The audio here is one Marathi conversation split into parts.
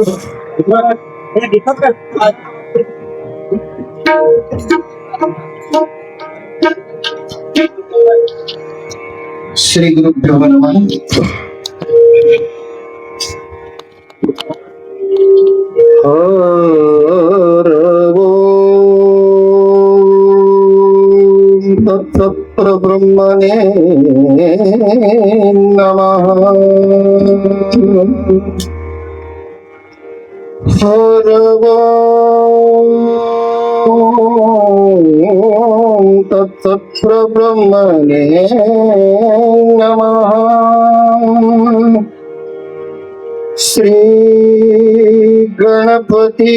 श्री गुरुभ्यो नमः. परब्रह्मणे नमः. तत्सत्प्रब्रह्मणे नमः. श्री गणपति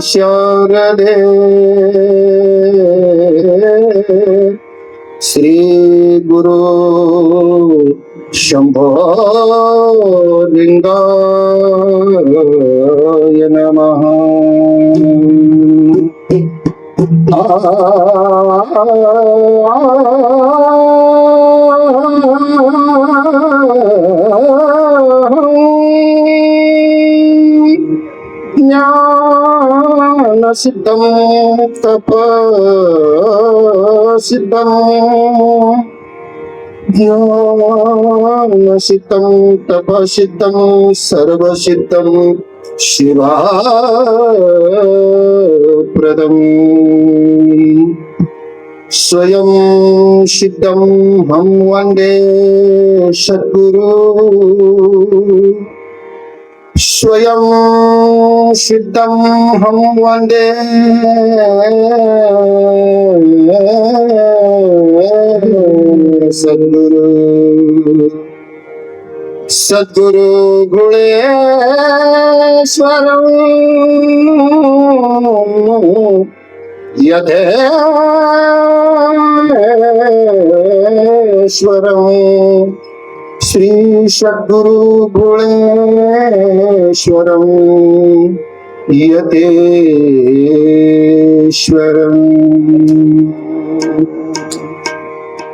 शारदे श्री गुरु शंभो लिंगाय नमः. ज्ञान सिद्धं तप सिद्धं ज्ञान सिद्धं तप सिद्धं सर्व सिद्धं शिवाप्रदम् स्वयं सिद्धं हम वन्दे सद्गुरु. स्वयं सिद्धं हम वन्दे सद्गुरु. सद्गुरु गुणेश्वरं यथेश्वरं श्री सद्गुरु गुणेश्वरं यतेश्वरं.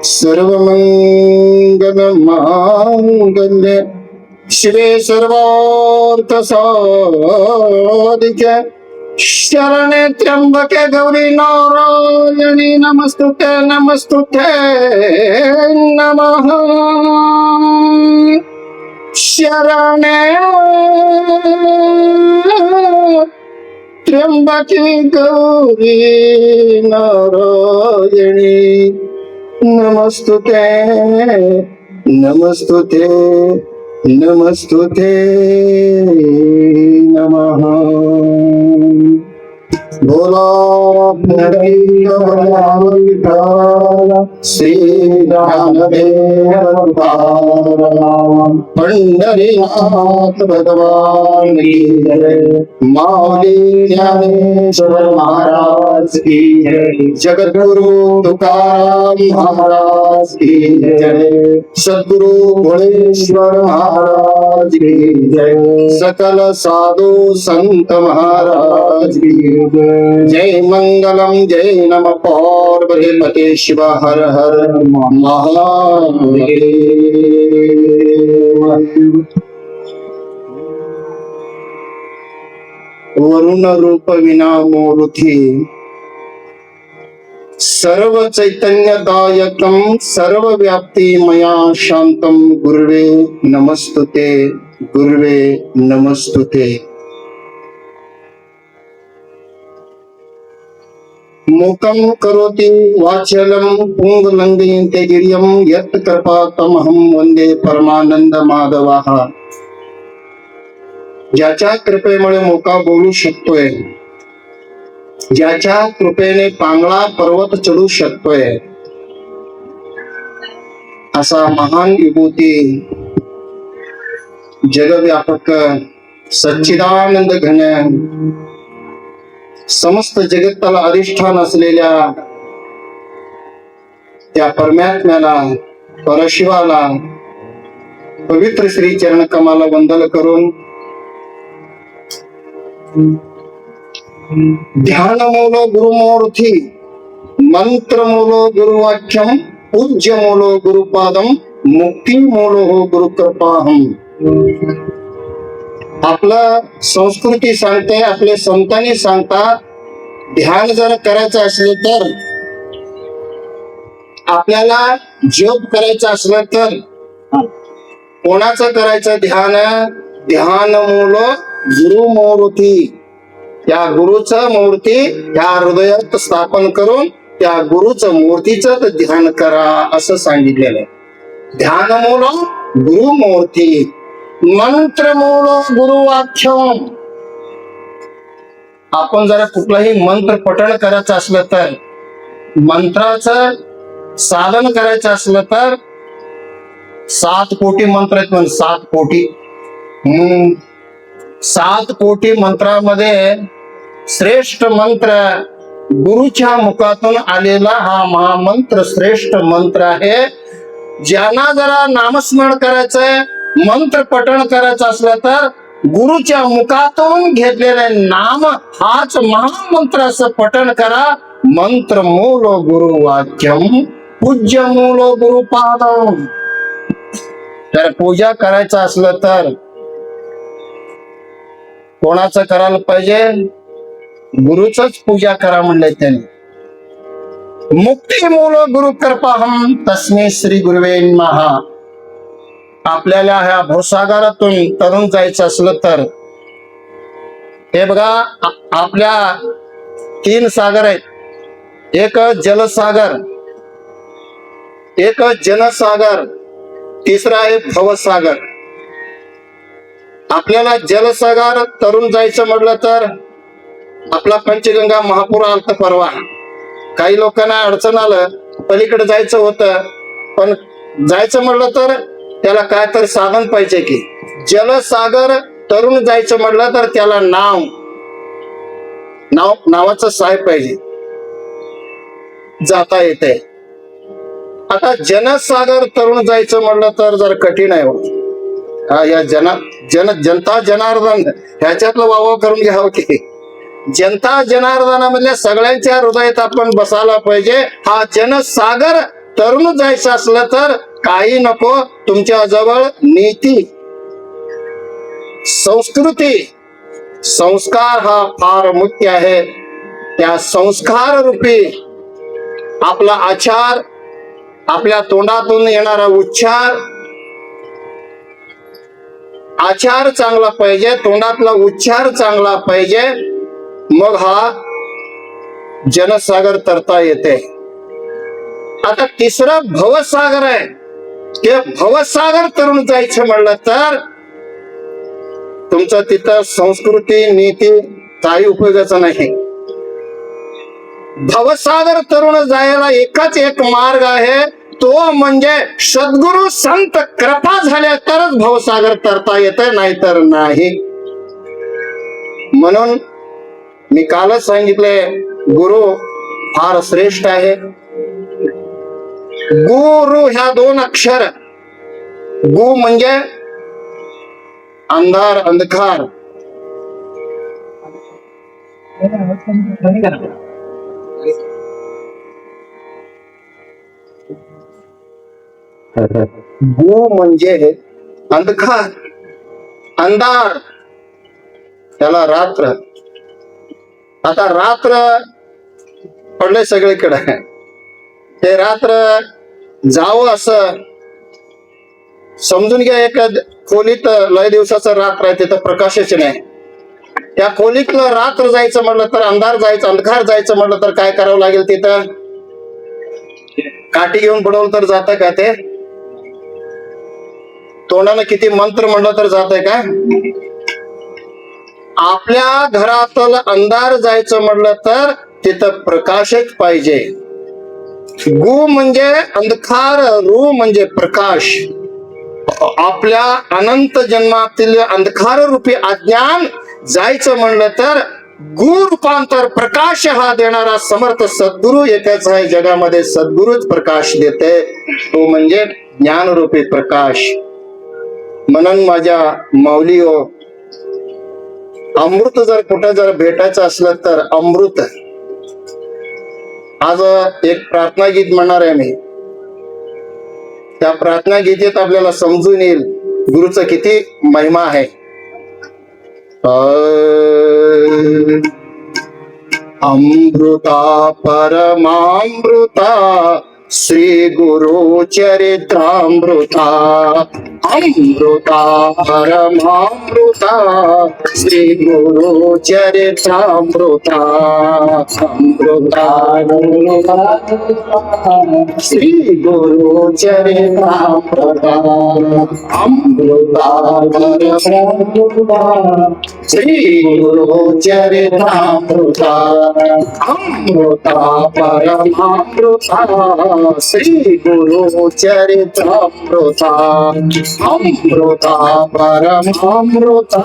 सर्वमंगलमांगल्ये शिवे सर्वार्थसाधिके शरणे त्र्यंबके गौरी नारायणी नमस्तुते नमस्तुते नमः. शरणे त्र्यंबके गौरी नारायणी नमस्तुते नमस्तुते नमस्तुते नमः. बोला श्री ज्ञानदेव पंढरीनाथ भगवान की जय. माऊली ज्ञानेश्वर महाराज की जय. जगद्गुरु तुकाराम महाराज की जय. सद्गुरु भोलेश्वर महाराज की जय. सकल साधु संत महाराज की जय. जय मंगलम जय नमः पार्वती पते शिव हर हर महादेव. वरुण रूप विना मूर्ति सर्व चैतन्यदायकं सर्वव्याप्ति मया शांतं गुरुवे नमस्तुते गुरुवे नमस्तुते. मूकं करोति वाचालं पुंगलंघयन्ते गिरियं यत् कृपातमहं वंदे परमानंद माधवः. ज्याच्या कृपेमुळे मोका बोलू शकतोय, ज्याच्या कृपेने पांगळा पर्वत चढू शकतोय, असा महान विभूती जगव्यापक सच्चिदानंद घन समस्त जगताला अधिष्ठान असलेल्या त्या परमात्म्याला परशिवाला पवित्र श्री चरण कमाला वंदन करून ध्यान मूलो गुरुमूर्ती मंत्र मूलो गुरुवाक्यम पूज्य मूलो गुरुपादम मुक्ति मूलो गुरु कृपाहम. आपलं संस्कृती सांगते, आपले संतांनी सांगतात, ध्यान जर करायचं असेल तर, आपल्याला जप करायचं असलं तर कोणाचं करायचं ध्यान? ध्यान मूल गुरु मूर्ती. त्या गुरुचं मूर्ती त्या हृदयात स्थापन करून त्या गुरुचं मूर्तीचं ध्यान करा असं सांगितलेलं आहे. ध्यान मूल गुरु मूर्ती, मंत्र मूल गुरुवाक्यम. आपण जरा कुठलाही मंत्र पठण करायचं असलं तर, मंत्राचं साधन करायचं असलं तर 7 कोटी मंत्र आहेत म्हणजे 7 कोटी. 7 कोटी मंत्रामध्ये श्रेष्ठ मंत्र गुरुच्या मुखातून आलेला हा महामंत्र श्रेष्ठ मंत्र आहे. ज्यांना जरा नामस्मरण करायचंय, मंत्र पठण करायचं असलं तर गुरुच्या मुखातून घेतलेले नाम हाच महामंत्र असं पठण करा. मंत्र मूल गुरु वाक्यम पूज्य मूल गुरुपादम. तर पूजा करायचं असलं तर कोणाचं करायला पाहिजे? गुरुचंच पूजा करा म्हणलंय त्याने. मुक्ती मूल गुरु कृपाहम तस्मै श्री गुरुवे नमः. आपल्याला ह्या भवसागरातून तरुण जायचं असलं तर, हे बघा आपल्या 3 सागर आहेत. एक जलसागर, एक जनसागर, तिसरा आहे भवसागर. आपल्याला जलसागर तरुण जायचं म्हटलं तर आपला पंचगंगा महापूर आलता परवा. काही लोकांना अडचण आलं, पलीकडे जायचं होतं, पण जायचं म्हटलं तर त्याला काय तर साधन पाहिजे की. जलसागर तरुण जायचं म्हटलं तर त्याला नावाचं साहेब पाहिजे, जाता येते. आता जनसागर तरुण जायचं म्हटलं तर जरा कठीण आहे. या जनता जनार्दन ह्याच्यातलं वाव करून घ्यावं की. जनता जनार्दनामधल्या सगळ्यांच्या हृदयात आपण बसायला पाहिजे. हा जनसागर तरुण जायचं असलं तर काही नको, तुमच्या जवळ नीती, संस्कृती, संस्कार हा फार मुख्य आहे. त्या संस्कार रूपी आपला आचार, आपल्या तोंडातून येणारा उच्चार, आचार चांगला पाहिजे, तोंडातला उच्चार चांगला पाहिजे, मग हा जनसागर तरता येते. आता तिसरा भवसागर आहे. ते भवसागर तरुण जायचं म्हणलं तर तुमचं तिथं संस्कृती नीती काही उपयोगाचं नाही. भवसागर तरुण जायला एकच एक मार्ग आहे, तो म्हणजे सद्गुरु संत कृपा झाल्या तरच भवसागर तरता येते, नाहीतर नाही. म्हणून मी कालच सांगितले, गुरु फार श्रेष्ठ आहे. गुरु ह्या 2 अक्षर, गु म्हणजे अंधार, अंधकार. गु म्हणजे अंधकार, अंधार, त्याला रात्र. आता रात्र पडले सगळीकडे, ते रात्र जावं असं समजून घ्या. एका खोलीत लय दिवसाचं रात्र आहे, तिथं प्रकाशच नाही. त्या खोलीतलं रात्र जायचं म्हटलं तर, अंधार जायचं, अंधकार जायचं म्हटलं तर काय करावं लागेल? तिथं काठी घेऊन बुडवलं तर जात का? ते तोंडानं किती मंत्र म्हणलं तर जातंय का? आपल्या घरातलं अंधार जायचं म्हटलं तर तिथं प्रकाशच पाहिजे. गु म्हणजे अंधकार, रू म्हणजे प्रकाश. आपल्या अनंत जन्मातील अंधकार रूपी अज्ञान जायचं म्हणलं तर गु रूपांतर प्रकाश हा देणारा समर्थ सद्गुरु एकच आहे जगामध्ये. सद्गुरुच प्रकाश देते, तो म्हणजे ज्ञानरूपी प्रकाश. म्हणून माझ्या माऊलीओ, अमृत जर कुठं जर भेटायचं असलं तर अमृत. आज एक प्रार्थना गीत म्हणणार आहे मी. त्या प्रार्थना गीतेत आपल्याला समजून येईल गुरुचं किती महिमा आहे. अमृता परमामृता श्री गुरु चरित्रामृता अमृता परमामृता श्री गुरु चरित्रामृता अमृता श्री गुरु चरित्रामृता अमृता परमामृता श्री गुरु चरित्रामृता अमृता परमामृता श्री गुरु चरित्रामृता अमृता परमामृता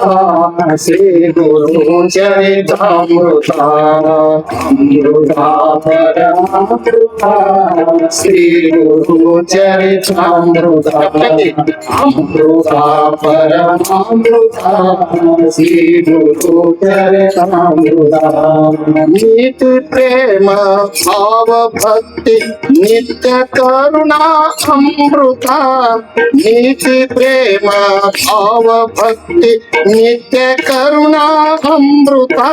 श्री गुरु चरित्रामृता अमृता परमामृता श्री गुरु चरित्रामृता अमृता परमामृता श्री गुरु चरित्रामृता नित्य प्रेम भाव भक्ति नित्य करुणा अमृता नित्य प्रेम भाव भक्ति नित्य करुणा अमृता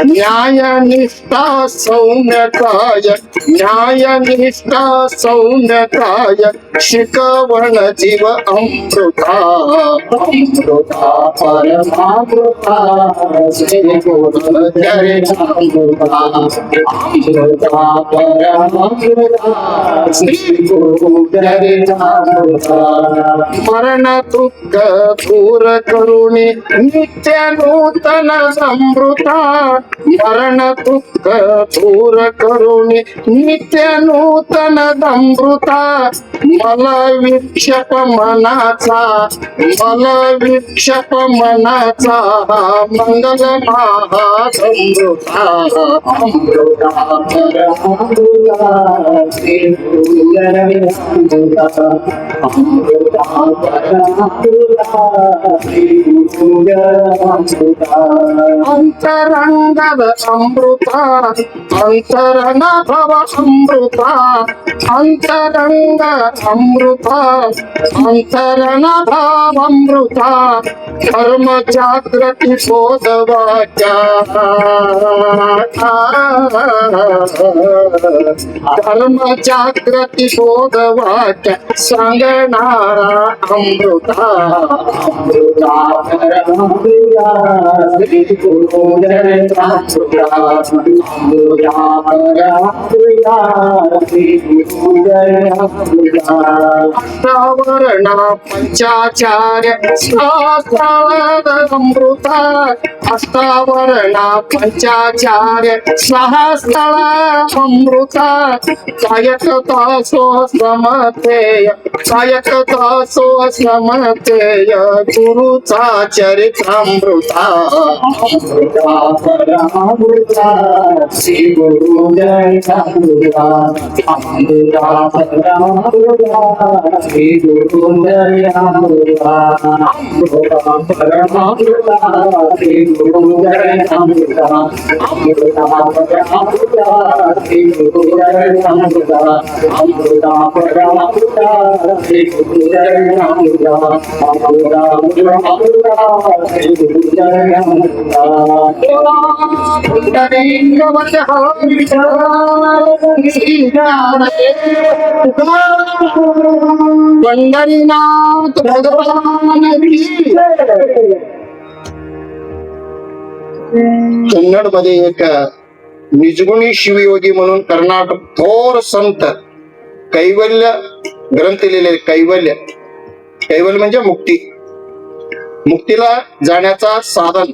न्याय निष्ठा सौम्यकाय न्याय निष्ठा सौम्यकाय शिकवण जीव अमृता अमृता परमामृता श्री गुरु चरित्रामृता अमृता परमामृता श्री गुरु चरित्रामृता मरण दुःख दूर करुणी नित्य नूतन अमृता मरण दुःख दूर करुणी नित्य नूतन अमृता मला विक्षेप मनाचा मंगल महाअमृता अमृता परमामृता श्री गुरु चरित्रामृता अमृता परमामृता श्री गुरु चरित्रामृता अंतरंगद अमृता अंतरंग भव अमृता अंतरंग अमृता अंतरण भाव अमृता धर्म जागृती बोधवाचा धर्म जागृती बोधवाचा सांगणारा अमृता अमृता परमामृता श्री गुरु चरित्रामृता अमृता परमामृता श्री गुरु चरित्रामृता अष्टावरण पंचाचार्य सहस्रावध अमृता अष्टावरण पंचाचार्य सहस्र अमृता कायकता सो समतेय कायकता सो समतेय गुरुचा चरित्रामृता अमृता परमामृता श्री गुरु चरित्रामृता अमृता परमामृता श्री गुरु चरित्रामृता अमृता परमामृता श्री गुरु चरित्रामृता अमृता परमामृता श्री गुरु चरित्रामृता अमृता परमामृता श्री गुरु चरित्रामृता अमृता परमामृता श्री गुरु चरित्रामृता पंढरीनाथ भगवान की कन्नड मध्ये एक निजगुणी शिवयोगी म्हणून कर्नाटक थोर संत कैवल्य ग्रंथ लिहिलेले कैवल्य कैवल्य म्हणजे मुक्ती मुक्तीला जाण्याचा साधन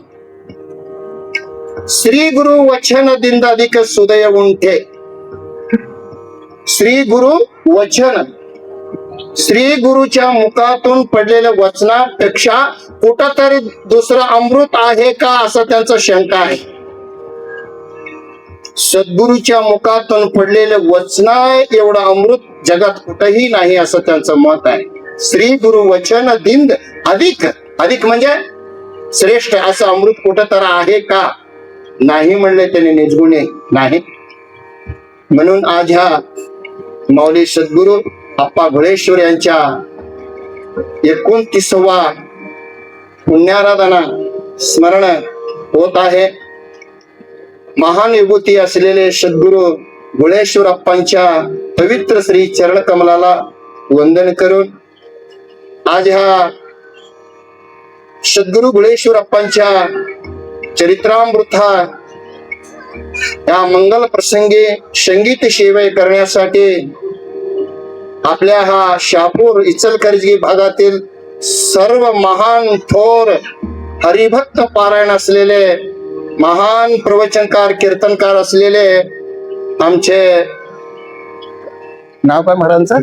श्री गुरु वचन दिंदाधिक सुदय उंठे श्री गुरु वचन श्री गुरुच्या मुखातून पडलेल्या वचनापेक्षा कुठंतरी दुसरं अमृत आहे का असं त्यांचं शंका आहे सद्गुरूच्या मुखातून पडलेले वचन एवढं अमृत जगात कुठंही नाही असं त्यांचं मत आहे श्री गुरु वचन दिंद अधिक अधिक म्हणजे श्रेष्ठ असं अमृत कुठं तर आहे का नाही म्हणले त्यांनी निजगुणे नाही म्हणून आज ह्या माऊली सद्गुरु आप्पा घोळेश्वर यांच्या 29वा पुण्याराधना स्मरण होत आहे. महान विभूती असलेले सद्गुरु गुळेश्वरप्पांच्या पवित्र श्री चरण कमलाला वंदन करून आज ह्या सद्गुरु गुळेश्वरप्पांच्या चरित्रामृता या मंगल प्रसंगी संगीत सेवे करण्यासाठी आपल्या हा शहापूर इचलकरंजी भागातील सर्व महान थोर हरिभक्त पारायण असलेले महान प्रवचनकार कीर्तनकार असलेले आमचे नाव काय महाराजांचं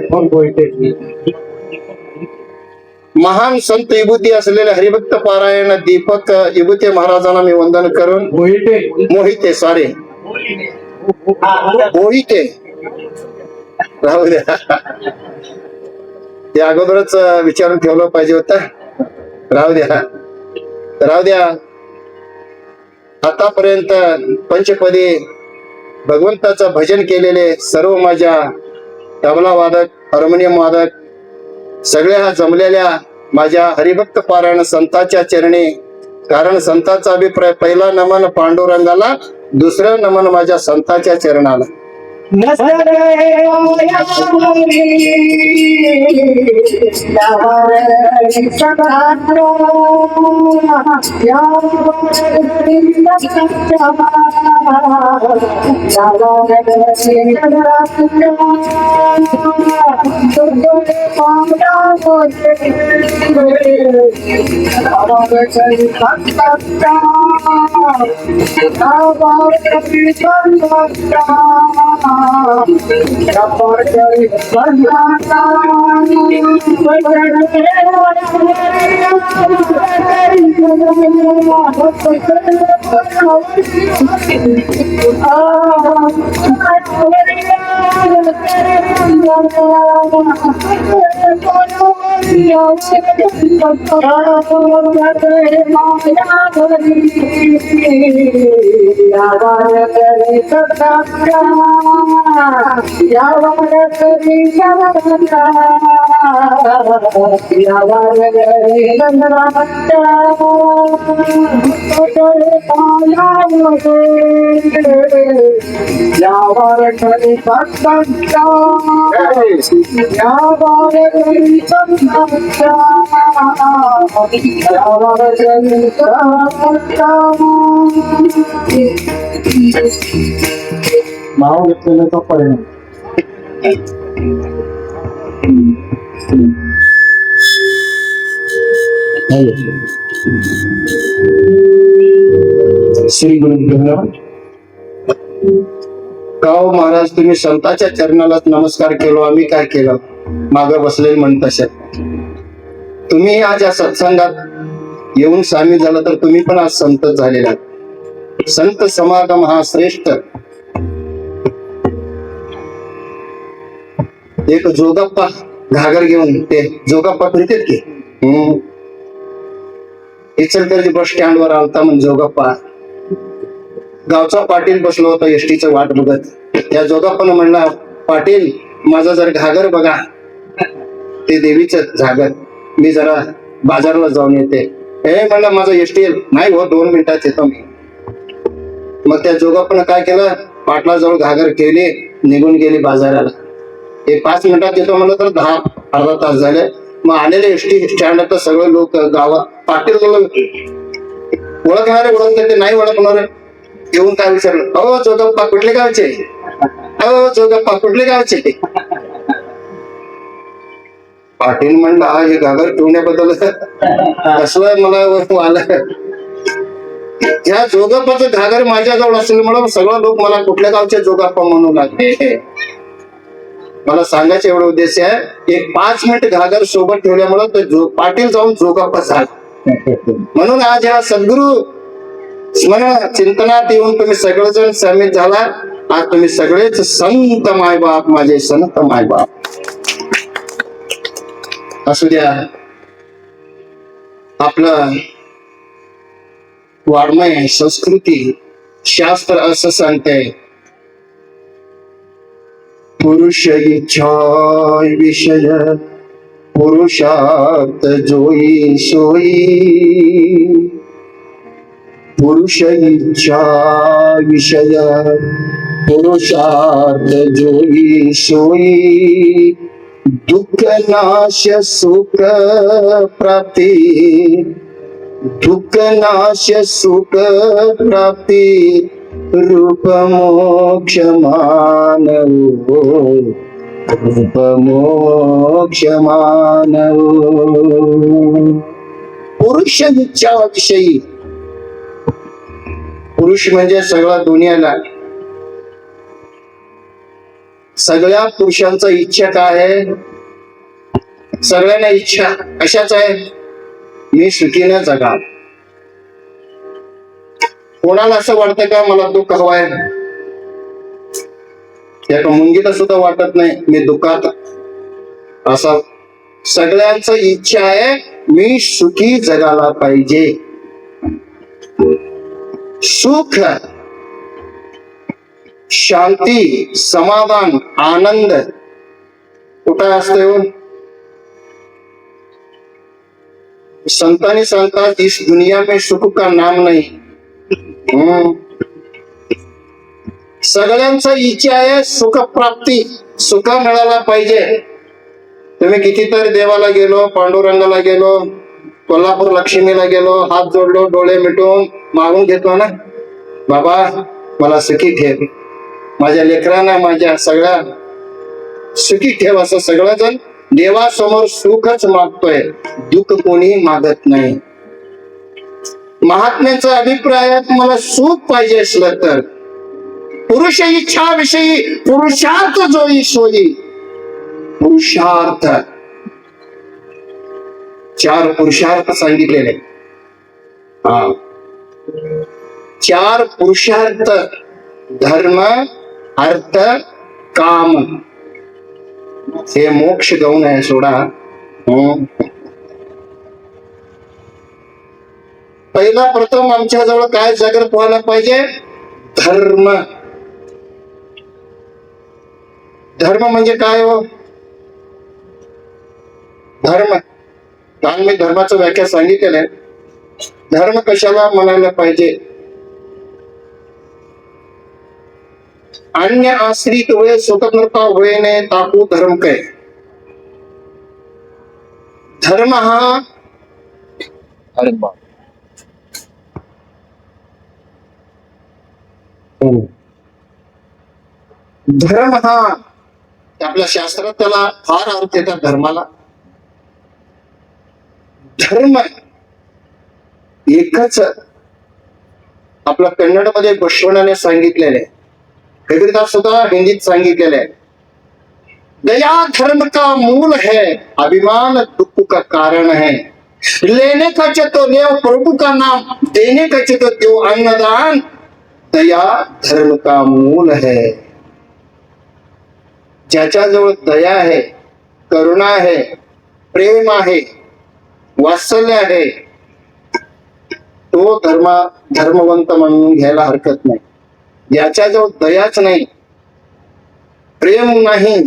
महान संत विभूती असलेले हरिभक्त पारायण दीपक विभूती महाराजांना मी वंदन करून मोहिते राहू द्या, ते अगोदरच विचारून ठेवलं पाहिजे होतं. राहू द्या. आतापर्यंत पंचपदी भगवंताचं भजन केलेले सर्व माझ्या तबला वादक, हार्मोनियम वादक सगळ्या जमलेल्या माझ्या हरिभक्त पारायण संतांच्या चरणी, कारण संतांचा अभिप्राय पहिला नमन पांडुरंगाला, दुसरं नमन माझ्या संतांच्या चरणाला. नाव घेतलेल्याचा परिणाम श्री गुरुदेव. गाव महाराज, तुम्ही संतांच्या चरणाला नमस्कार केलो, आम्ही काय केलं? मागे बसलेले म्हणत असेल. तुम्ही आज या सत्संगात येऊन सामील झाला तर तुम्ही पण आज संत झालेला. संत समागम हा श्रेष्ठ. एक जोगप्पा घागर घेऊन, ते जोगप्पा फिरतेत की इचलकरंजी बस स्टँड वर आलता म्हणजे जोगप्पा. गावचा पाटील बसलो होता एसटीचं वाट बघत. त्या जोगप्पानं म्हणला, पाटील माझा जर घागर बघा, ते देवीचं घागर, मी जरा बाजारला जाऊन येते. हे म्हणलं माझं एसटी नाही हो, 2 मिनिटात येतो मी. मग त्या जोगप्पानं काय केलं, पाटलाजवळ घागर केली, निघून गेली बाजाराला. 5 मिनिटात येतो म्हणलं तर 10-अर्धा तास झाले. मग आलेले एसटी स्टँड सगळे लोक गावात पाटील ओळखणारे ओळखते, ते नाही ओळखणारे येऊन काय विचारलं, अहो जोगप्पा कुठले गावचे? अहो जोगप्पा कुठले गावचे? पाटील म्हणला, हे घागर ठेवण्याबद्दल कसं मला आलं. ह्या जोगप्पाचं घागर माझ्याजवळ असल्यामुळे सगळं लोक मला कुठल्या गावचे जोगप्पा म्हणू लागले. मला सांगायचं एवढा उद्देश आहे, एक 5 मिनिट घागर सोबत ठेवल्यामुळे तो पाटील जाऊन जोगप्पा झाला. म्हणून आज ह्या सद्गुरु स्मरण चिंतनात येऊन तुम्ही सगळेजण सामील झाला. आज तुम्ही सगळेच संत मायबाप, माझे संत मायबाप असू द्या. आपलं वाङ्मय संस्कृती शास्त्र असं सांगते, पुरुष इच्छा विषय पुरुषार्थ जोई सोई, पुरुष इच्छा विषय पुरुषार्थ जोई सोई दुःख नाश सुख प्राप्ती दुःख नाश सुख प्राप्ती रूप मोक्ष मानव रूप मोक्ष मानव पुरुष इच्छा विषयी पुरुष म्हणजे सगळा दुनियाला सगळ्या पुरुषांचा इच्छा काय आहे सगळ्यांना इच्छा कशाच आहे मी सुखीनं जगा कोणाला असं वाटतं का मला दुःख हवंय एका मुंगीला सुद्धा वाटत नाही मी दुःखात असं सगळ्यांचं इच्छा आहे मी सुखी जगायला पाहिजे सुख शांती समाधान आनंद कुठं असते संतांनी सांगतात इस दुनिया में सुख का नाम नहीं सगळ्यांचा इच्छा आहे सुख प्राप्ती सुख मिळायला पाहिजे तुम्ही कितीतरी देवाला गेलो पांडुरंगाला गेलो कोल्हापूर लक्ष्मीला गेलो हात जोडलो डोळे मिटून मागून घेतो ना बाबा मला सुखी ठेव माझ्या लेकरांना माझ्या सगळ्या सुखी ठेव असं सगळं देवासमोर सुखच मागतोय दुःख कोणी मागत नाही महात्म्यांचा अभिप्राय मला सुख पाहिजे असलं तर पुरुष इच्छा विषयी पुरुषार्थ जोई सोयी पुरुषार्थ चार पुरुषार्थ सांगितलेले हा चार पुरुषार्थ धर्म अर्थ काम हे मोक्ष गौण आहे सोडा पहिला प्रथम आमच्या जवळ काय जागृत व्हायला पाहिजे धर्म धर्म म्हणजे काय हो धर्म काल मी धर्माचं व्याख्या सांगितलेलं आहे धर्म कशाला म्हणायला पाहिजे अन्य आश्रित हुए स्वतंत्रता हुए ने ताकू धर्म काय धर्म हा धर्म हा आपल्या शास्त्रात त्याला फार अर्थ येतात धर्माला धर्म एकच आपल्या कन्नडमध्ये बसवण्याने सांगितलेले कबीरदास सुद्धा हिंदीत सांगितलेले आहे दया धर्म का मूल है अभिमान दुख का कारण है लेने का तो देव प्रभु का नाम देने का तो देव अन्नदान दया धर्म का मूल है ज्याच्याजवळ दया आहे करुणा आहे प्रेम आहे वात्सल्य आहे तो धर्मवंत म्हणून घ्यायला हरकत नाही याच्याजवळ दयाच नाही प्रेम नाही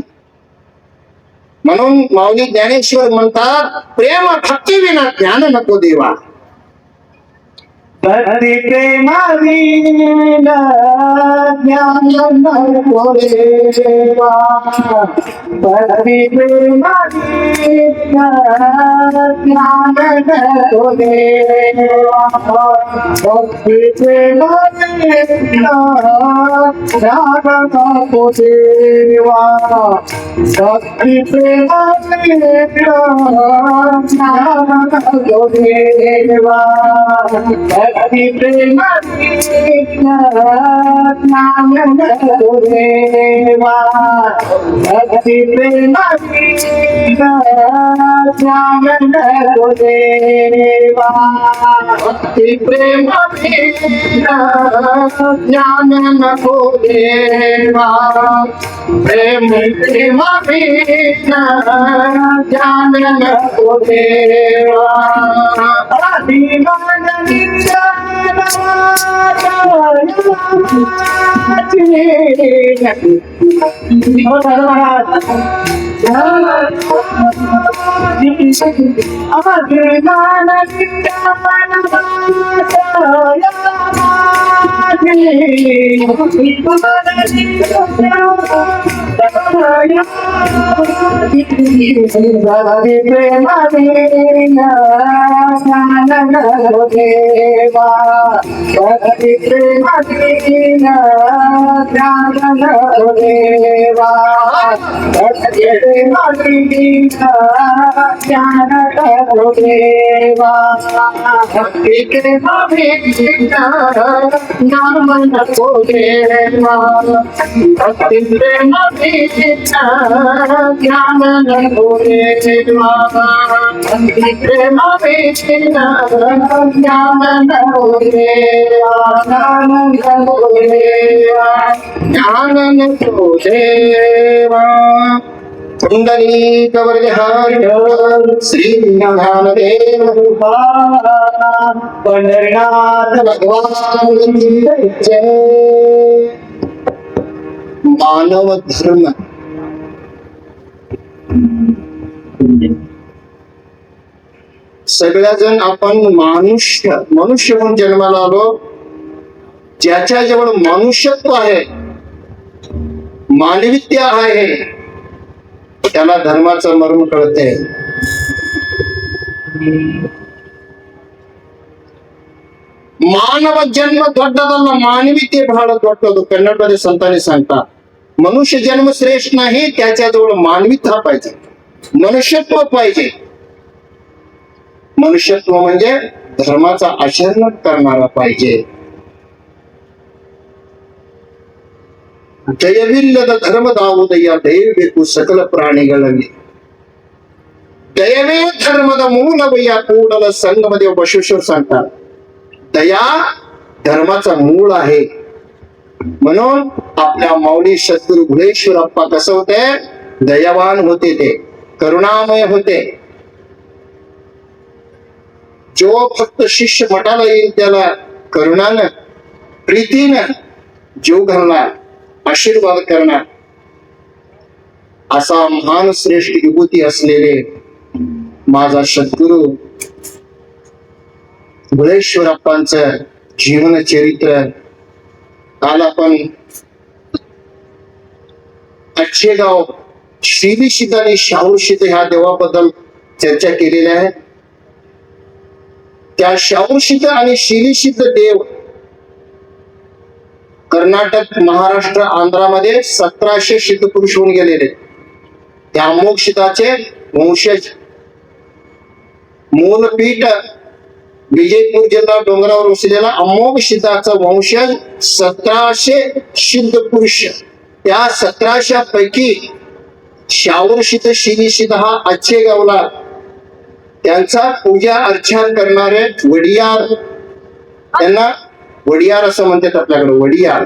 म्हणून माऊली ज्ञानेश्वर म्हणतात प्रेम भक्ती विना ज्ञान नको देवा भक्ती प्रेमाविना ज्ञान नको देवा भक्ती प्रेमाविना ज्ञान नको देवा भक्ती प्रेमाविना ज्ञान नको देवा भक्ती प्रेमाविना ज्ञान नको देवा भक्ति प्रेमाविना ज्ञान नको देवा भक्ति प्रेमाविना ज्ञान नको देवा भक्ति प्रेमाविना ज्ञान नको देवा प्रेम प्रेमाविना ज्ञान नको देवा अभिमान पुंडलीकवर्धहारी श्री ज्ञानदेव पंढरीनाथ भगवान की जय. मानव धर्म सगळ्याजण आपण मनुष्य म्हणून जन्माला आलो. ज्याच्या जवळ मनुष्यत्व आहे, मानवीत्य आहे, त्याला धर्माचं मर्म कळते. ಮಾನವ ಜನ್ಮ ದೊಡ್ಡದಲ್ಲ, ಮಾನವೀಯತೆ ಬಹಳ ದೊಡ್ಡದು. ಕನ್ನಡದಲ್ಲಿ ಸಂತಾನೆ सांगतात मनुष्य जन्म श्रेष्ठ नाही, त्याच्याजवळ मानवीता पाहिजे, मनुष्यत्व पाहिजे. मनुष्यत्व म्हणजे धर्माचा आचरण करणारा पाहिजे. ದಯವಿಲ್ಲದ ಧರ್ಮದಾವುದಯ್ಯ, ದಯಬೇಕು ಸಕಲ ಪ್ರಾಣಿಗಳಲ್ಲಿ. ದಯವೇ ಧರ್ಮದ ಮೂಲವಯ್ಯ, ಕೂಡಲ संगमदेव बसवेश्वर सांगतात दया धर्माचा मूळ आहे. म्हणून आपल्या माऊली सद्गुरु घुलेश्वर अप्पा कसं होते, दयावान होते, ते करुणामय होते. जो फक्त शिष्य मठाला येईल त्याला करुणानं प्रीतीनं जीव घालणार, आशीर्वाद करणार, असा महान श्रेष्ठ विभूती असलेले माझा सद्गुरु घुलेश्वरप्पांचं जीवन चरित्र काल आपण अच्छेगाव श्रीनिशित आणि शाहूरशित ह्या देवाबद्दल चर्चा केलेली आहे. त्या शाहूरशित आणि श्रीनिशित देव कर्नाटक, महाराष्ट्र, आंध्रामध्ये 1700 सिद्धपुरुष होऊन गेलेले. त्या अमोक्षिताचे वंशज, मूलपीठ विजयपूर जिल्हा डोंगरावर वसलेला अमोक्षिताचा वंशज 1700 सिद्ध पुरुष. त्या 1700 पैकी शाहूरशित श्रीनिशित हा अच्छेगावला त्यांचा पूजा अर्चना करणारे वडियार, त्यांना वडियार असं म्हणतात आपल्याकडे, वडियार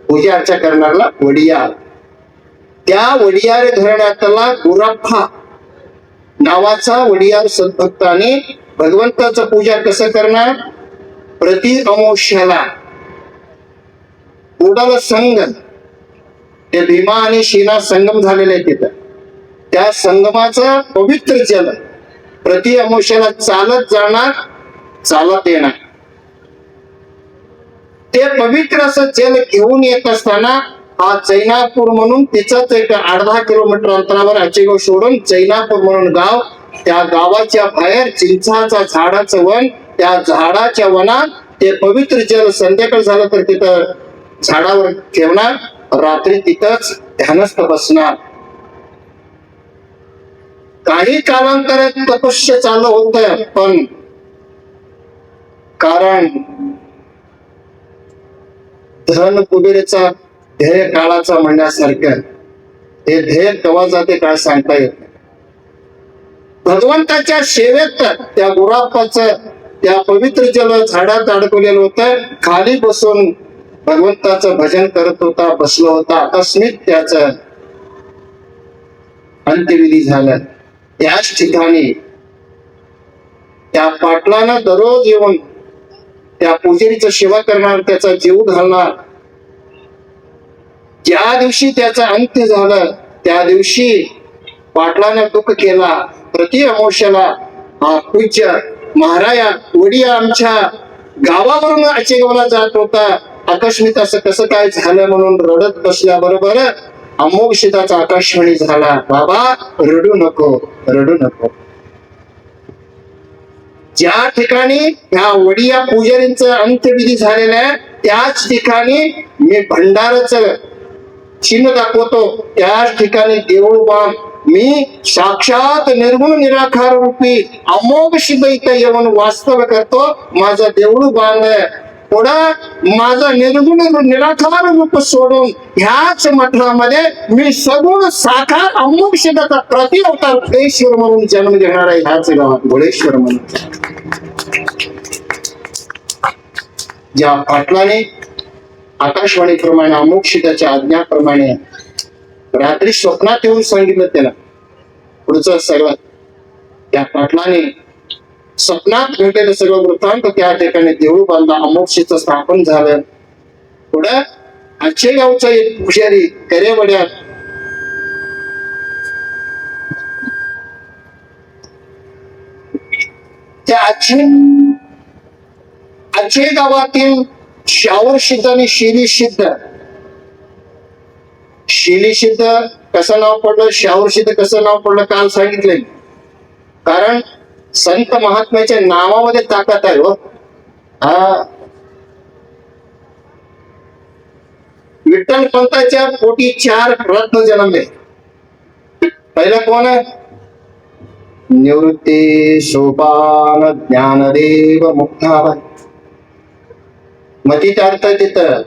पूजा अर्चा करणारला वडियार. त्या वडियार घराण्यातला गुराप्पा नावाचा वडियार सद्भक्ताने भगवंताचं पूजा कसं करणार, प्रति अमावस्याला उडाल संग, ते भीमा आणि शीना संगम झालेले आहे तिथं, त्या संगमाचं पवित्र जल प्रति अमावस्याला चालत जाणार, चालत येणार. ते पवित्र असं जल घेऊन येत असताना हा चैनापूर म्हणून तिचाच एक 8-10 किलोमीटर अंतरावर अच्छेगाव सोडून चैनापूर म्हणून गाव, त्या गावाच्या बाहेर चिंचाचा झाडाचं वन, त्या झाडाच्या वनात ते पवित्र जल संध्याकाळ झालं तर तिथं झाडावर ठेवणार, रात्री तिथंच ध्यानस्थ बसणार. काही कालांतरात तपस्या चालू होत, पण कारण धन कुबेरेचा ध्येय काळाचा म्हणण्यासारखं हे ध्येय केव्हा जाते काय सांगता येत नाही. भगवंताच्या सेवेत त्या गुराप्पाचं त्या पवित्र जल झाडात अडकवलेलं होतं. खाली बसून भगवंताचं भजन करत होता, बसलो होता. अकस्मित त्याच अंत्यविधी झालं. त्याच ठिकाणी त्या पाटलानं दररोज येऊन त्या पुजारीचं सेवा करणार, त्याचा जीव घालणार. ज्या दिवशी त्याचा अंत्य झालं त्या दिवशी पाटलानं दुःख केला. प्रति अमावस्याला हा पूज्य महाराया वडिया आमच्या गावावरून आचेगावला जात होता. आकस्मित असं कसं काय झालं म्हणून रडत बसल्याबरोबर अमोक्षिताचा आकाशवाणी झाला, बाबा रडू नको, रडू नको. ज्या ठिकाणी ह्या वडिया पुजारींचा अंत्यविधी झालेला आहे त्याच ठिकाणी मी भंडाराच चिन्ह दाखवतो. त्याच ठिकाणी देऊळ बांध. मी साक्षात निर्गुण निराकार रूपी अमोघ शिव इथं येऊन वास्तव करतो. माझा देऊळ बांध पुढं माझं निर्गुण निराकार रूप सोडून ह्याच मठामध्ये मी सगुण साकार अमोघ शिवाचा प्रति अवतार घोळेश्वर म्हणून जन्म घेणार आहे ह्याच गावात घोळेश्वर म्हणून. ज्या पाटलाने आकाशवाणीप्रमाणे अमोक्षिताच्या आज्ञाप्रमाणे रात्री स्वप्नात येऊन सांगितलं त्याला पुढचं सर्वात, त्या पाटलाने स्वप्नात भेटलेलं सगळं वृत्तांत त्या ठिकाणी देऊळ बांधा अमोक्षित स्थापन झालं. पुढं आचेगावचा एक पुजारी करेवड्यात त्या आचे गावातील शावर सिद्ध आणि शिली सिद्ध. शिली सिद्ध कसं नाव पडलं, शावर सिद्ध कसं नाव पडलं काल सांगितलंय. कारण संत महात्म्याच्या नावामध्ये ताकद आहे. हो हा, विठ्ठल पंताच्या पोटी 4 रत्न जन्मले. पहिला कोण आहे? निवृत्ती सोपान ज्ञानदेव मुक्ताबाई. मग तिथं अर्थ तिथं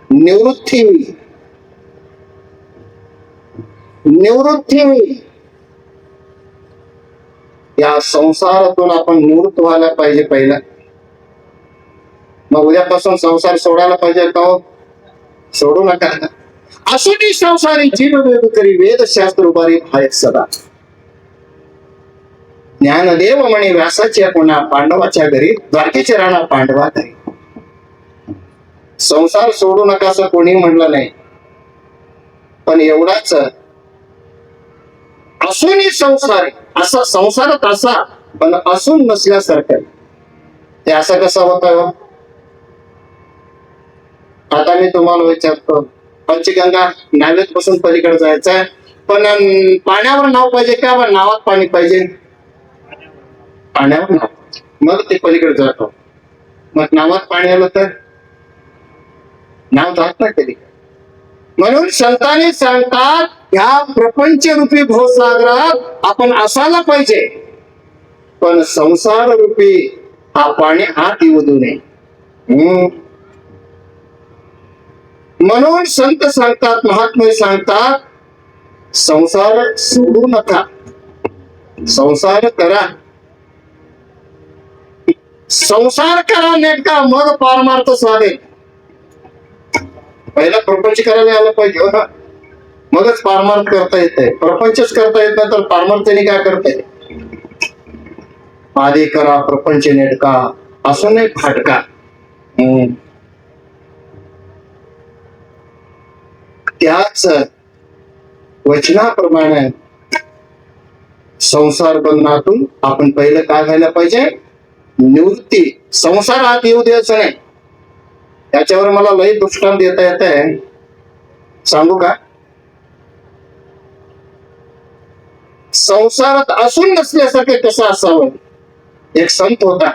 निवृत्ती होईल, निवृत्ती होईल. या संसारातून आपण निवृत्त व्हायला पाहिजे पहिला. मग उद्यापासून संसार सोडायला पाहिजे का? सोडू नका. असुटी संसारी जीव वेद करी वेद शास्त्र उभारी हाय सदा. ज्ञानदेव म्हणे व्यासाच्या कोणा पांडवाच्या घरी द्वारकेचे राणा पांडवा घरी. संसार सोडू नका असं कोणी म्हणलं नाही, पण एवढाच असूनही संसार असा संसारात असा पण असून नसल्यासारखं. ते असं कसं होत? आता मी तुम्हाला विचारतो, पंचगंगा नावेत पासून पलीकडे जायचंय, पण पाण्यावर नाव पाहिजे का नावात पाणी पाहिजे? पाण्यावर नाव, मग ते पलीकडे जातो. मग नावात पाणी आलं तर नाव जात नाही कधी. म्हणून संतांनी सांगतात ह्या प्रपंच रूपी भवसागरात आपण असायला पाहिजे, पण संसार रूपी हा पाणी आत येऊ देऊ नये. म्हणून संत सांगतात, महात्मे सांगतात, संसार सोडू नका, संसार करा. संसार करा नेटका, मग पारमार्थ साधेल. पहिला प्रपंच करायला आलं पाहिजे हो ना, मगच पारमार्थ करता येते. प्रपंचच करता येत नाही तर पारमार्थाने काय करता येते? आधी करा प्रपंच नेटका, असं नाही फाटका. त्याच वचनाप्रमाणे संसार बंधनातून आपण पहिलं काय व्हायला पाहिजे? निवृत्ती. संसार आत येऊ द्यायचं नाही. त्याच्यावर मला लई दृष्टांत देता येत आहे, सांगू का? संसारात असून नसल्यासारखे कसं असावं? एक संत होता,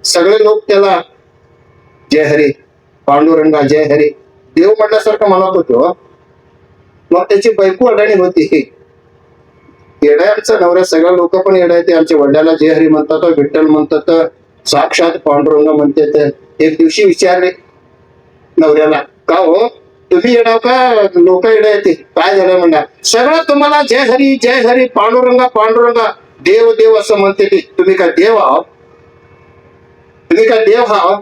सगळे लोक त्याला जय हरी पांडुरंगा जय हरी देव म्हणल्यासारखं म्हणत होते. मग त्याची बायको अडाणी होती. येड्याचा नवऱ्या सगळ्या लोक पण येड्या ते आमच्या वडिलाला जय हरी म्हणतात, विठ्ठल म्हणतात, साक्षात पांडुरंग म्हणतात. एक दिवशी विचारले नवऱ्याला, का हो तुम्ही येडाव का लोक येड्या येते? काय झालं म्हणा? सगळं तुम्हाला जय हरी पांडुरंगा पांडुरंगा देव देव असं म्हणते की तुम्ही काय देव आहात? तुम्ही काय देव आहात?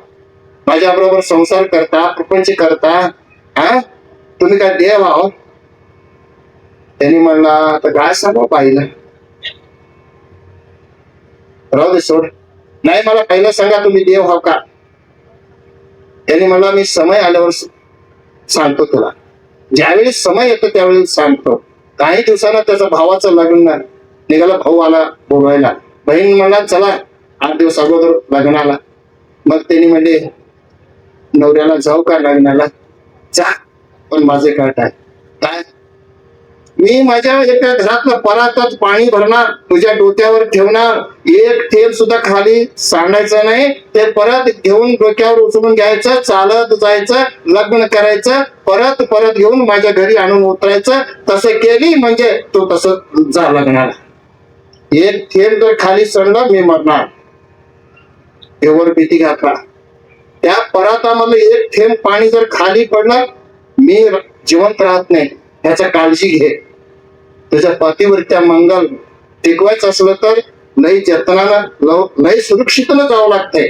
माझ्या बरोबर संसार करता, प्रपंच करता, हा तुम्ही काय देव आहात? त्यांनी म्हणला, तर काय सांगू पाहिलं, राहू दे सोड. नाही मला पहिलं सांगा तुम्ही देव आहात का? त्यांनी म्हणला, मी समय आल्यावर सांगतो तुला. ज्यावेळी समय येतो त्यावेळी सांगतो. काही दिवसांना त्याचा भावाचं लग्न निघाला. भाऊ आला बोलवायला. बहीण म्हणला चला 8 दिवस अगोदर लग्नाला. मग त्यांनी म्हणले नवऱ्याला जाऊ का लग्नाला? जा, पण माझे काट आहे काय, मी माझ्या एका घरातलं परातच पाणी भरणार, तुझ्या डोक्यावर ठेवणार, एक थेंब सुद्धा खाली सांडायचं नाही, ते परत घेऊन डोक्यावर उचलून घ्यायचं, चालत जायचं, लग्न करायचं, परत परत घेऊन माझ्या घरी आणून उतरायचं. तसं केली म्हणजे तू तसं जा लग्नाला. एक थेंब जर खाली सांडलं मी मरणार, एवढ भीती घातला. त्या परातामधलं एक थेंब पाणी जर खाली पडलं मी जिवंत राहत नाही, ह्याचा काळजी घे. तुझ्या पतीवरच्या मंगल टिकवायचं असलं तर लई जतनानं लई सुरक्षितनं जावं लागतंय.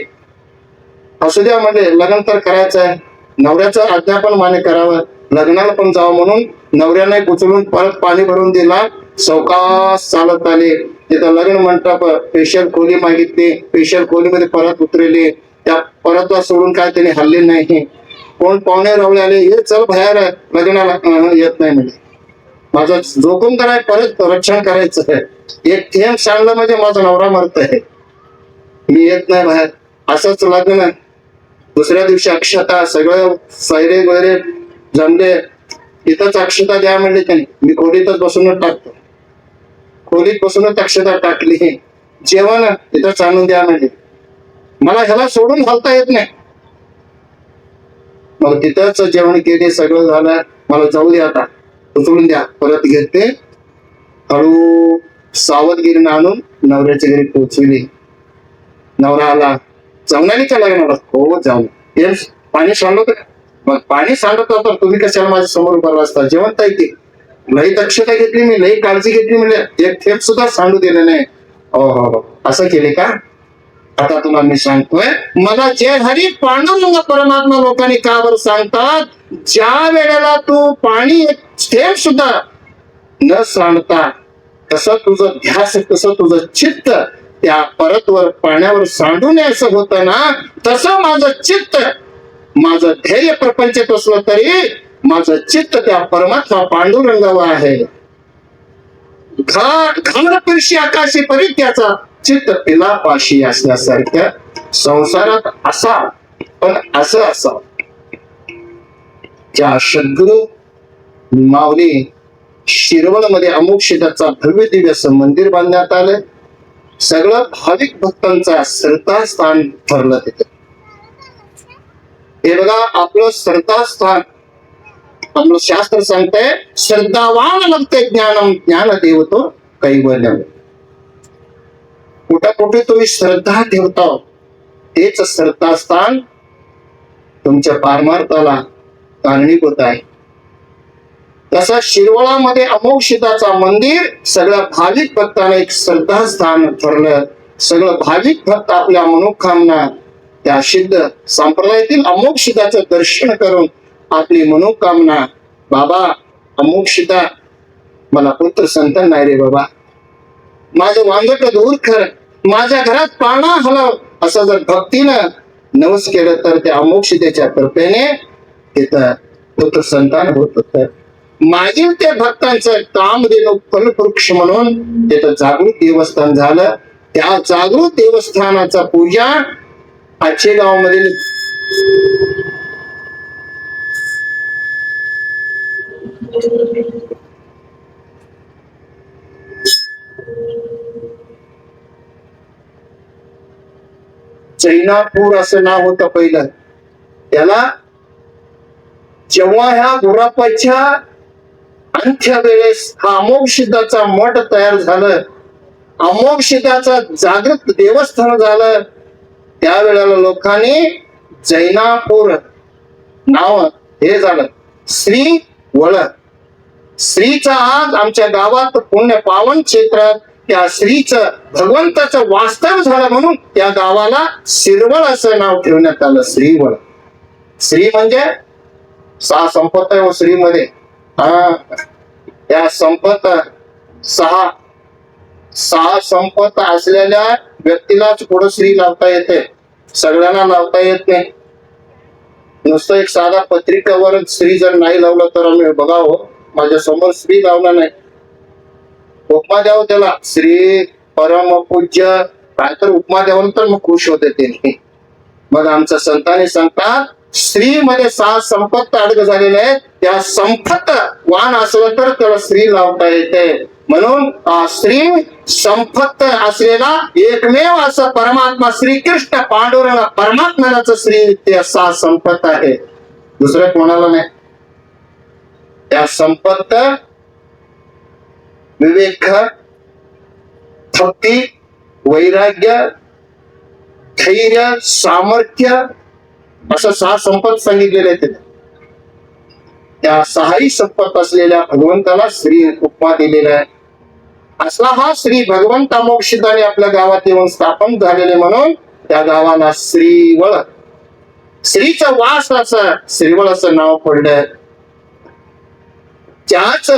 असू द्या म्हणजे लग्न तर करायचं आहे, नवऱ्याचं अध्यापन मान्य करावं, लग्नाला पण जावं म्हणून नवऱ्याने उचलून परत पाणी भरून दिला. सावकाश चालत आले. तिथं लग्न मंडप स्पेशल खोली मागितली, स्पेशल खोलीमध्ये परत उतरले. त्या परतला सोडून काय त्याने हल्ले नाही. कोण पाहुणे रावळे आले, हे चल बाहेर लग्नाला, येत नाही म्हणजे माझं जोखूम कराय, परत रक्षण करायचं आहे. एक थेंब सांगलं म्हणजे माझा नवरा मरत आहे, मी येत नाही बाहेर. असंच लग्न. दुसऱ्या दिवशी अक्षता, सगळं सैरे वगैरे जमले. इथंच अक्षता द्या म्हणले त्यांनी, मी खोलीतच बसूनच टाकतो. खोलीत बसूनच अक्षता टाकली. जेवण इथंच आणून द्या म्हणले, मला ह्याला सोडून घालता येत नाही. मग तिथंच जेवण केले, सगळं झालं. मला जाऊ द्या आता, उचलून द्या. परत घेते, हळू सावधगिरीने आणून नवऱ्याच्या घरी पोहोचविली. नवरा आला, जाऊन आली का लग्नाला? हो जाऊन. हे पाणी सांडत, मग पाणी सांडत तर तुम्ही कशाला माझ्या समोर उभा असता? जेवण येते, लई दक्षता घेतली मी, लई काळजी घेतली, म्हणजे एक थेंब सुद्धा सांडू दिले नाही. हो, असं केले का? आता तुम्हाला मी सांगतोय, मला जे हरी पांडुरंग परमात्मा लोकांनी का बरं सांगतात, ज्या वेळेला तू पाणी एक थेंब सुद्धा न सांडता कसं तुझं ध्यास, कसं तुझं चित्त त्या परतवर पाण्यावर सांडू नये असं होतं ना, तसं माझं चित्त, माझं ध्येय प्रपंचात असलं तरी माझं चित्त त्या परमात्मा पांडुरंगावर आहे. घाम पिरशी आकाशी परी त्याचा चित्त पिला पाशी असल्यासारख्या संसारात असा, पण असं असावं. त्या सद्गुरु माऊली शिरवळ मध्ये अमोक्षदाचा भव्य दिव्य असं मंदिर बांधण्यात आलं. सगळं भाविक भक्तांचा श्रद्धास्थान ठरलं तिथे. हे बघा, आपलं श्रद्धास्थान, आपलं शास्त्र सांगतंय, श्रद्धावान लभते ज्ञानम, ज्ञान देवतो कैवल्यम. कुठे कुठे तुम्ही श्रद्धा ठेवता, तेच श्रद्धास्थान तुमच्या पारमार्थाला कारणीभूत आहे. तसा शिरवळामध्ये अमोक्षदाचा मंदिर सगळ्या भाविक भक्तांना एक श्रद्धास्थान ठरलं. सगळं भाविक भक्त आपल्या मनोकामना त्या सिद्ध संप्रदायातील अमोक्षदाचं दर्शन करून आपली मनोकामना, बाबा अमोक्षदा मला पुत्र संतान नाही रे बाबा, माझं वांगट दूर कर, माझ्या घरात पाळणा हलव, असं जर भक्तीनं नवस केलं तर त्या अमोक्षतेच्या कृपेने तिथं पुत्र संतान होत होत. मागील ते भक्तांचं कामधेनु फलवृक्ष म्हणून तिथं जागृत देवस्थान झालं. त्या जागृत देवस्थानाचा पूजा आजचे गावामध्ये जैनापूर असं नाव होतं पहिलं. त्याला जेव्हा ह्या गुरापाच्या अंत्य वेळेस हा अमोक्षदाचा मठ तयार झालं, अमोक्षदाचा जागृत देवस्थान झालं, त्यावेळेला लोकांनी जैनापूर नाव हे झालं. श्री वळ, श्रीचा आज आमच्या गावात पुण्य पावन क्षेत्रात त्या श्रीचं भगवंताचं वास्तव झालं म्हणून त्या गावाला शिरवळ असं नाव ठेवण्यात आलं. श्रीवळ. श्री म्हणजे 6 संपत आहे श्री मध्ये. त्या संपत 6 संपत असलेल्या व्यक्तीलाच पुढं श्री लावता येते, सगळ्यांना लावता येत नाही. नुसतं एक साधा पत्रिकेवर श्री जर नाही लावलं तर आम्ही बघावं, माझ्या समोर श्री लावला नाही, उपमा द्यावं त्याला, श्री परम पूज्य काय तर उपमा द्यावं तर मग खुश होते ते. मग आमच्या संतांनी सांगतात स्त्री मध्ये 6 संपत्त अडग झालेले आहेत. त्या संपत्त वाण असलं तर त्याला स्त्री लावता येते. म्हणून स्त्री संपत्त असलेला एकमेव असं परमात्मा श्रीकृष्ण पांडुरंग परमात्म्याचं स्त्री ते 6 संपत्त आहे. दुसरं कोणाला नाही. त्या संपत्त विवेक, भक्ती, वैराग्य, धैर्य, सामर्थ्य असं 6 संपत सांगितलेले आहेत. त्या 6ही संपत असलेल्या भगवंताला श्री उपमा दिलेला आहे. असला हा श्री भगवंत मोक्षदाने आपल्या गावात येऊन स्थापन झालेले म्हणून त्या गावाला श्रीवळ, श्रीचा वास असं श्रीवळ असं नाव पडलं. त्याच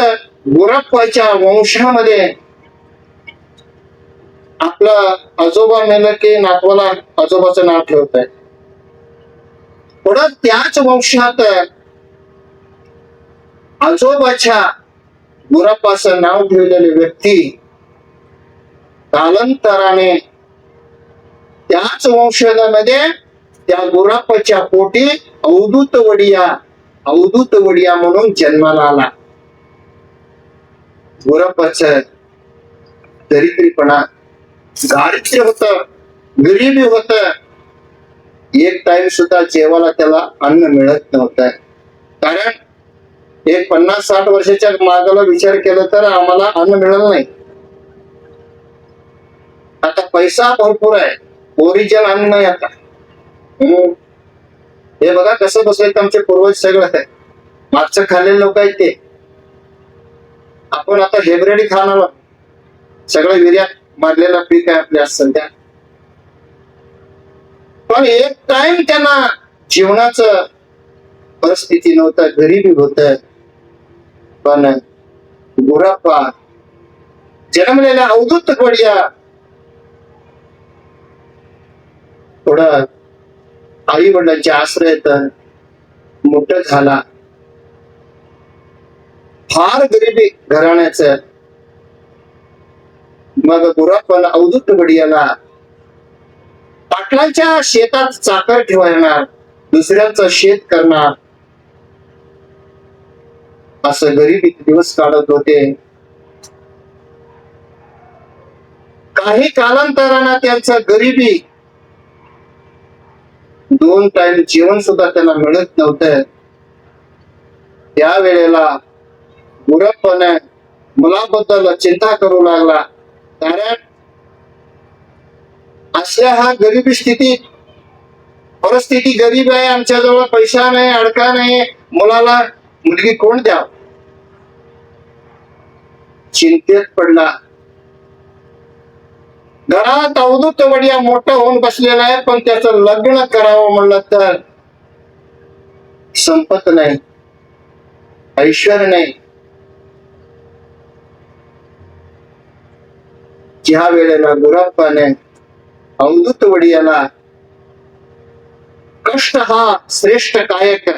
गुरप्पाच्या वंशामध्ये आपलं आजोबा मेलं की नातवाला आजोबाचं नाव ठेवत आहे. पुढं त्याच वंशात आजोबाच्या गुरप्पाचं नाव ठेवलेली व्यक्ती कालांतराने त्याच वंशजामध्ये त्या गुरप्पाच्या पोटी अवधूत वडिया म्हणून जन्माला आला. गुरप्पाच दरिद्रीपणा, दारिद्र्य होत, गरिबी होत. एक टाइम सुद्धा जेवायला त्याला अन्न मिळत नव्हतं. कारण एक 50-60 वर्षाच्या मागाला विचार केला तर आम्हाला अन्न मिळालं नाही. आता पैसा भरपूर आहे, ओरिजिनल अन्न नाही. आता हे बघा कसं बसले आमचे पूर्वज सगळं आहे. मागचं खाल्लेले लोक आहेत ते. आपण आता हेब्रेडी खाणार, सगळं विर्यात मारलेला पीक आहे आपल्या सध्या. पण एक टाइम त्यांना जीवनाचं परिस्थिती नव्हतं, गरिबी होत. पण गुरप्पा जन्मलेल्या अवधूत वडिया थोडं आई वडिलांच्या आश्रयात मोठं झाला. फार गरिबी घराण्याचं. मग गुरप्पाला अवधूत वडियाला पाटलाच्या शेतात चाकर ठेवणार, दुसऱ्यांचं शेत करणार असं गरिबीत दिवस काढत होते. काही कालांतरानं त्यांचं गरिबी 2 टाइम जेवण सुद्धा त्यांना मिळत नव्हतं. त्यावेळेला गुरप्पाने मुलाबद्दल चिंता करू लागला. कारण असल्या हा गरिबी स्थितीत, परिस्थिती गरीब आहे, आमच्याजवळ पैसा नाही, अडका नाही, मुलाला मुलगी कोण द्याव, चिंतेत पडला. घरात अवधूत वडिया मोठं होऊन बसलेला आहे, पण त्याचं लग्न करावं म्हणलं तर संपत नाही, ऐश्वर्य नाही. ज्या वेळेला गुरप्पाने अवधूत वडियाला कष्ट हा श्रेष्ठ कायक,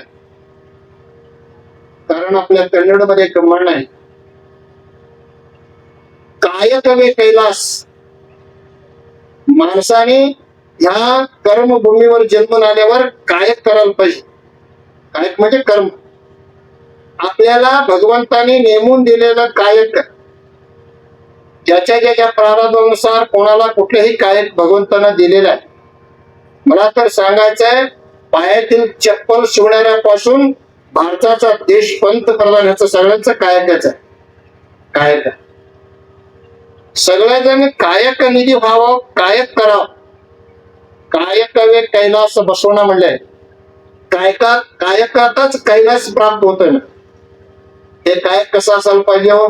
कारण आपल्या कन्नड मध्ये एक म्हण आहे, कायक वे कैलास. माणसाने ह्या कर्मभूमीवर जन्मून आल्यावर कायक करायला पाहिजे. कायक म्हणजे कर्म. आपल्याला भगवंताने नेमून दिलेलं कायक, ज्याच्या ज्याच्या प्रारब्धानुसार कोणाला कुठलेही कायक भगवंतानं दिलेलं आहे. मला तर सांगायचंय, पायातील चप्पल शिवणाऱ्यापासून भारताचा देश पंतप्रधान ह्याचं सगळ्यांचं कायकाच आहे. कायक सगळेजण कायक निधी व्हावं, कायक करावं. कायक वे कैलास बसवणं म्हणलंय. कायकातच कैलास प्राप्त होत ना. हे कायक कसं असायला पाहिजे हो?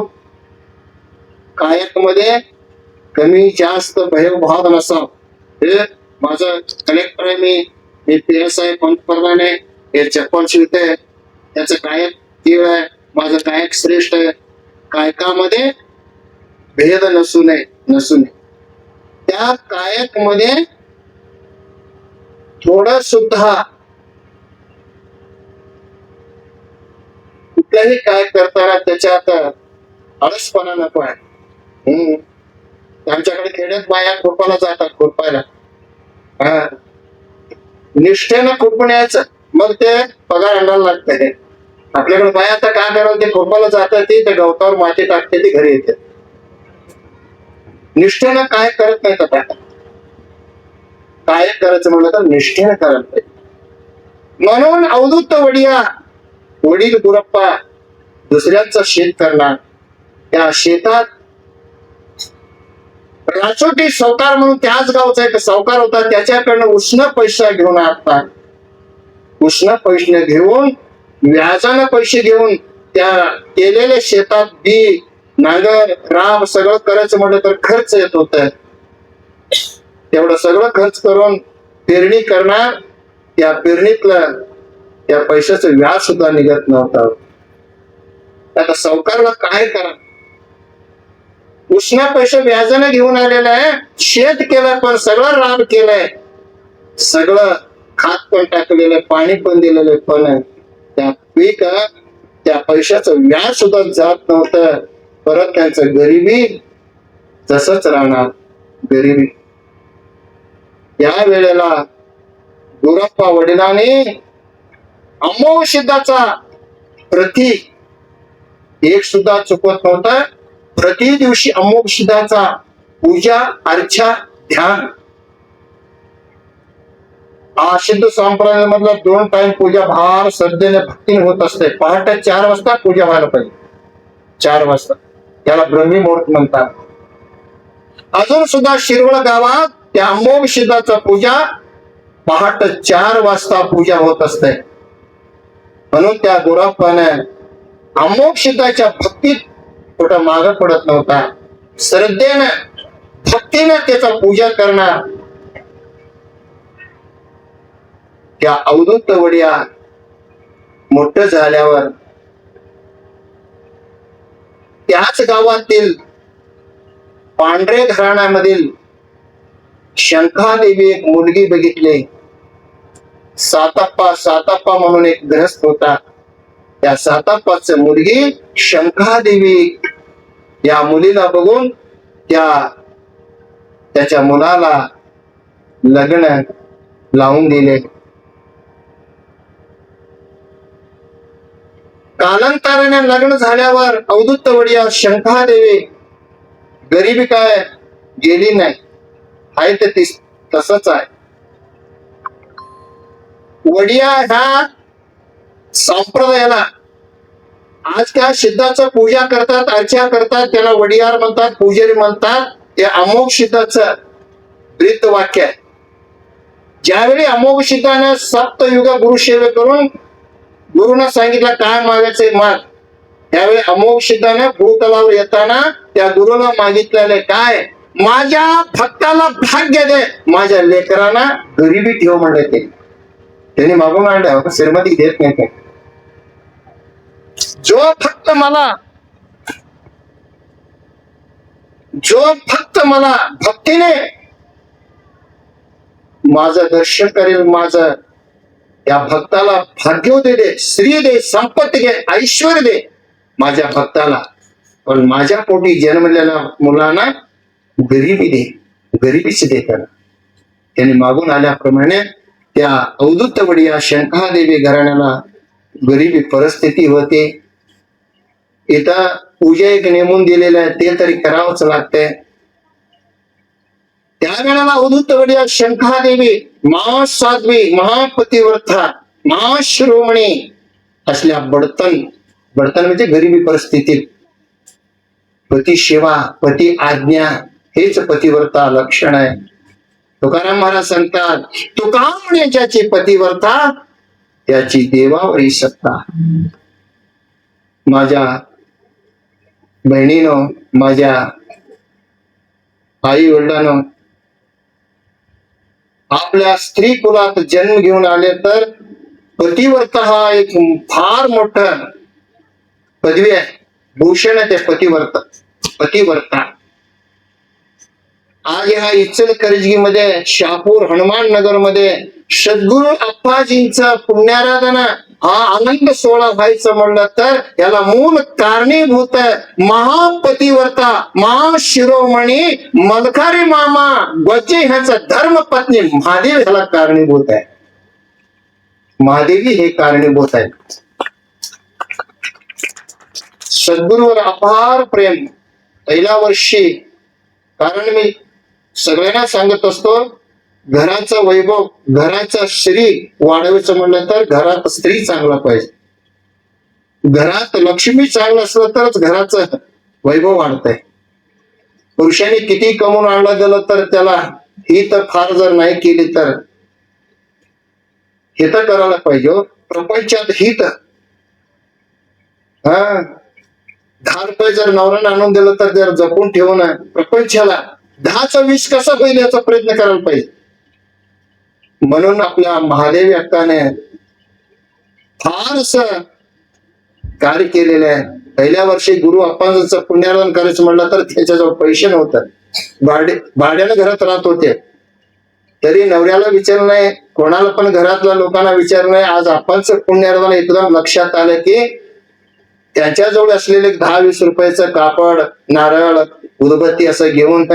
कायक मध्ये कमी जास्त भयभाव नसावं. हे माझं कलेक्टर आहे, मी PS आहे, पंतप्रधान आहे, हे चप्पल शिवते, त्याचं कायक तीळ आहे, माझं कायक श्रेष्ठ आहे. कायकामध्ये भेद नसू नये. त्या कायक मध्ये थोडं सुद्धा कुठल्याही काय करताना त्याच्यात आळसपणा नको आहे. आमच्याकडे खेड्यात बाया खुरपायला जातात, खुरपायला. निष्ठेनं खुरपून यायचं, मग ते पगार अंडायला लागतंय. आपल्याकडे बाया आता काय करावं, ते खुरपायला जातात, ते त्या गवतावर माती टाकते, ती घरी येते. निष्ठेनं काय करत नाही आता. काय करायचं म्हणलं तर निष्ठेनं करायला पाहिजे. म्हणून अवधूत वडिया, वडील गुरप्पा दुसऱ्यांचं शेत करणार, त्या शेतात राचोटी सावकार म्हणून त्याच गावचा एक सावकार होता, त्याच्याकडनं उष्ण पैसा घेऊन आता उष्ण पैसे घेऊन व्याजानं पैसे घेऊन त्या केलेल्या शेतात बी नांगर राब सगळं करायचं म्हटलं तर खर्च येत होत. तेवढं सगळं खर्च करून पेरणी करणार, त्या पेरणीतलं त्या पैशाचं व्याज सुद्धा निघत नव्हतं. आता सावकारला काय करा, उष्ण पैसे व्याजाने घेऊन आलेलं आहे, शेत केलं पण सगळं राब केलंय, सगळं खात पण टाकलेलं, पाणी पण दिलेलं, पण त्या पीक त्या पैशाचं व्याज सुद्धा जात नव्हतं. परत त्यांचं गरिबी तसंच राहणार, गरिबी. या वेळेला गुरप्पा वडिलांनी अमोघ सिद्धाचा प्रतीक एक सुद्धा चुकवत नव्हतं. प्रति दिवशी अमोघ सिद्धाचा पूजा अर्चा ध्यान, हा सिद्ध संप्रदायामधला 2 टाइम पूजा भार श्रद्धेने भक्तीने होत असते. पहाटे 4 वाजता पूजा व्हायला पाहिजे, 4 वाजता, त्याला ब्रह्मी मुहूर्त म्हणतात. अजून सुद्धा शिरवळ गावात त्या अमोघ सिद्धाचा पूजा पहाटे 4 वाजता पूजा होत असते. म्हणून त्या गुरप्पाने अमोघ सिद्धाच्या भक्तीत कुठं माग पडत नव्हता. श्रद्धेनं भक्तीनं त्याचा पूजा करणार. त्या अवधूत वडिया मोठं झाल्यावर त्याच गावातील पांढरे घराण्यामधील शंखादेवी एक मुलगी बघितली. साताप्पा म्हणून एक ग्रस्त होता. त्या साताप्पाची मुलगी शंखादेवी, या मुलीला बघून त्याच्या मुलाला लग्न लावून दिले. कालांतराने लग्न झाल्यावर अवधूत वडिया शंखादेवी गरिबी काय गेली नाही, आहे ते तसंच आहे. वडिया ह्या संप्रदायाला आज काय सिद्धाचं पूजा करतात, अर्चा करतात, त्याला वडियार म्हणतात, पुजारी म्हणतात. ते अमोघ सिद्धाचं ब्रीत वाक्य आहे. ज्यावेळी अमोघ सिद्धाने सप्तयुग गुरुसेवे करून गुरुनं सांगितलं काय मागायचं माग, त्यावेळी अमोघ सिद्धाने भूतलावर येताना त्या गुरुला मागितलेले काय, माझ्या भक्ताला भाग्य दे, माझ्या लेकरांना गरिबी ठेव म्हणले. त्यांनी मागून आणलं, श्रीमती देत नाही ते. जो फक्त मला भक्तीने माझं दर्शन करेल, माझं या भक्ताला भाग्य दे, श्री दे, संपत्ती दे, ऐश्वर दे माझ्या भक्ताला, पण माझ्या पोटी जन्मलेल्या मुलांना गरिबी दे, गरिबीच दे. त्यांनी मागून आल्याप्रमाणे त्या अवधूत वडिया शंखादेवी घराण्याला गरिबी परिस्थिती होते. इथं पूजा एक नेमून दिलेलं आहे, ते तरी करावंच लागतंय. त्यावेळेला अवधूत वडिया शंखादेवी महासाध्वी, महापतिव्रता, महाशिरोमणी असल्या बडतन म्हणजे गरिबी परिस्थितीत पती सेवा, पती आज्ञा हेच पतिव्रता लक्षण आहे. तुकाराम महाराज सांगतात, तुका म्हणे ज्याची पतिव्रता त्याची देवावरी सत्ता. माझ्या बहिणीनो, माझ्या आई वडिलांनो, आपल्या स्त्री कुलात जन्म घेऊन आले तर पतिव्रता हा एक फार मोठा पदवी आहे, भूषण आहे ते पतिव्रता. आज ह्या इचलकरंजी मध्ये, शहापूर, हनुमान नगर मध्ये सद्गुरु अप्पाजींचा पुण्याराधना हा आनंद सोहळा व्हायचं म्हणलं तर याला मूल कारणीभूत महापतिव्रता, महाशिरोमणी मलखारी मामा गजे ह्याचा धर्मपत्नी महादेव ह्याला कारणीभूत आहे. महादेवी हे कारणीभूत आहेत. सद्गुरूवर अपार प्रेम पहिल्या वर्षी. कारण मी सगळ्यांना सांगत असतो, घराचं वैभव, घराचा श्री वाढवायचं म्हणलं तर घरात स्त्री चांगला पाहिजे. घरात लक्ष्मी चांगलं असलं तरच घराचं वैभव वाढतंय. पुरुषांनी किती कमवून आणलं गेलं तर त्याला ही तर फार जर नाही केली तर हित करायला पाहिजे. प्रपंचात हित. 10 रुपये जर नवऱ्यानं आणून दिलं तर जर जपून ठेवून प्रपंचाला 10चं 20 कसं होईल याचा प्रयत्न करायला पाहिजे. म्हणून आपल्या महादेवी अक्काने फारस कार्य केलेलं आहे. पहिल्या वर्षी गुरु अप्पांचं पुण्यार्पण करायचं म्हणलं तर त्याच्याजवळ पैसे नव्हतं. भाड्यानं घरात राहत होते. तरी नवऱ्याला विचारलं नाही, कोणाला पण घरातल्या लोकांना विचारलं नाही. आज अप्पांचं पुण्यार्पण एकदम लक्षात आलं की त्यांच्याजवळ असलेले 10-20 रुपयाचं कापड, नारळ, उदबत्ती असं घेऊन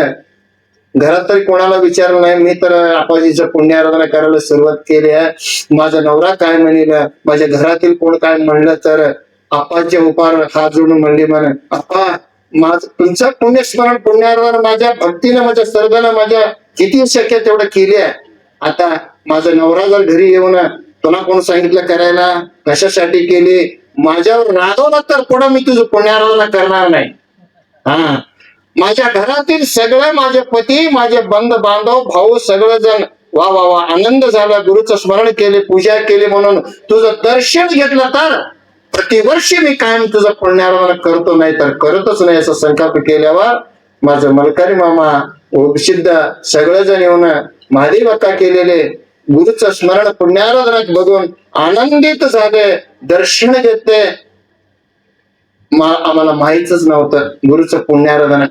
घरात तरी कोणाला विचारलं नाही. मी तर आपाजीचं पुण्याराधना करायला सुरुवात केली आहे. माझा नवरा काय म्हणेल, माझ्या घरातील कोण काय म्हणलं तर आपाच्या उपार हात जोडून म्हणले म्हणे, आप्पा माझं तुमचं पुण्यस्मरण पुण्याराधना माझ्या भक्तीनं, माझ्या श्रद्धेनं, माझ्या किती शक्य तेवढं केली आहे. आता माझा नवरा जर घरी येऊन तुला कोण सांगितलं करायला, कशासाठी केली, माझ्यावर रागवला तर पुढे मी तुझं पुण्याराधना करणार नाही. माझ्या घरातील सगळे माझे पती, माझे बंध बांधव, भाऊ सगळेजण वा वा वा आनंद झाला, गुरुचं स्मरण केले, पूजा केली म्हणून तुझं दर्शन घेतलं तर प्रतिवर्षी मी कायम तुझं पुण्याराधना करतो, नाही तर करतच नाही असं संकल्प केल्यावर माझं मलकारी मामा उपसिद्ध सगळेजण येऊन महादेव अक्का केलेले गुरुचं स्मरण पुण्याराधना बघून आनंदित झाले, दर्शन घेतले. आम्हाला माहीतच नव्हतं गुरुचं पुण्याराधना.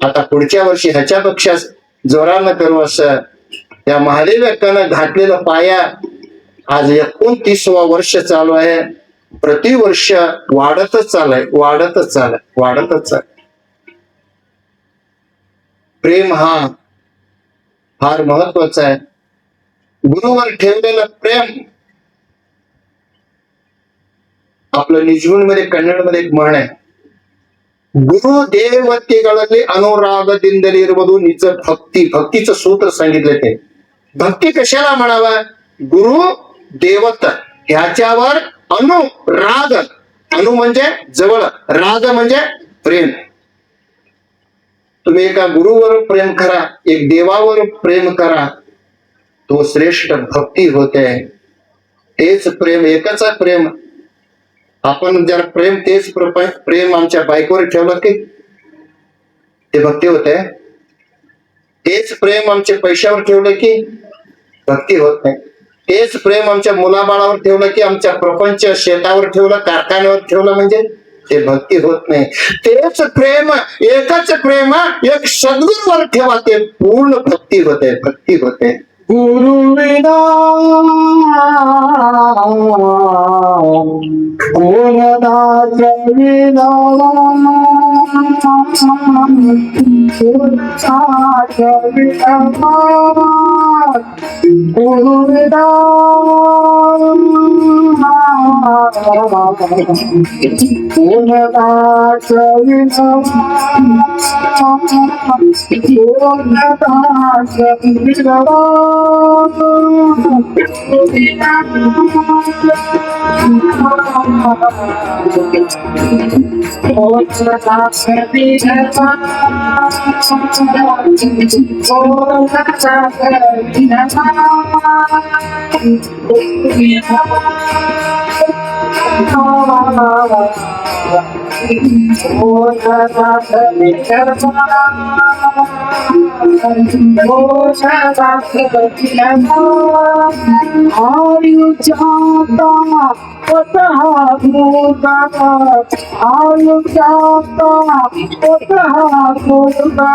आता पुढच्या वर्षी ह्याच्यापेक्षा जोरानं करू असं या महादेव अक्कानं घातलेला पाया आज 29वं वर्ष चालू आहे. प्रतिवर्ष वाढतच चालय, वाढतच चालय, वाढतच चालय. प्रेम हा फार महत्वाचा आहे. गुरुवर ठेवलेलं प्रेम. आपलं निजगुण मध्ये कन्नड मध्ये एक म्हण आहे, गुरु देवतेಗಳಲ್ಲಿ ಅನುರಾಗದಿಂದಲಿರುವುದು निज भक्ती. भक्तीचं सूत्र सांगितलं ते. भक्ती कशाला म्हणावा, गुरु देवता ह्याच्यावर अनुराग. अनु म्हणजे जवळ, राग म्हणजे प्रेम. तुम्ही एका गुरुवर प्रेम करा, एक देवावर प्रेम करा, तो श्रेष्ठ भक्ती होते. तेच प्रेम, एकच प्रेम. आपण जर प्रेम तेच प्रेम आमच्या बायकोवर ठेवलं की ते भक्ती होते. तेच प्रेम आमच्या पैशावर ठेवलं की भक्ती होत नाही. तेच प्रेम आमच्या मुलाबाळावर ठेवलं की, आमच्या प्रपंच शेतावर ठेवलं, कारखान्यावर ठेवलं म्हणजे ते भक्ती होत नाही. तेच प्रेम, एकच प्रेम एक सद्गुरूवर ठेवा, ते पूर्ण भक्ती होते, भक्ती होते. गुरु विना गुरुनाथ विना गुरुनाथ विना गुरु विना गुरुनाथ विना गुरुनाथ विना आयु जाता स्वतः भूता, आयु जाता स्वतः भूता,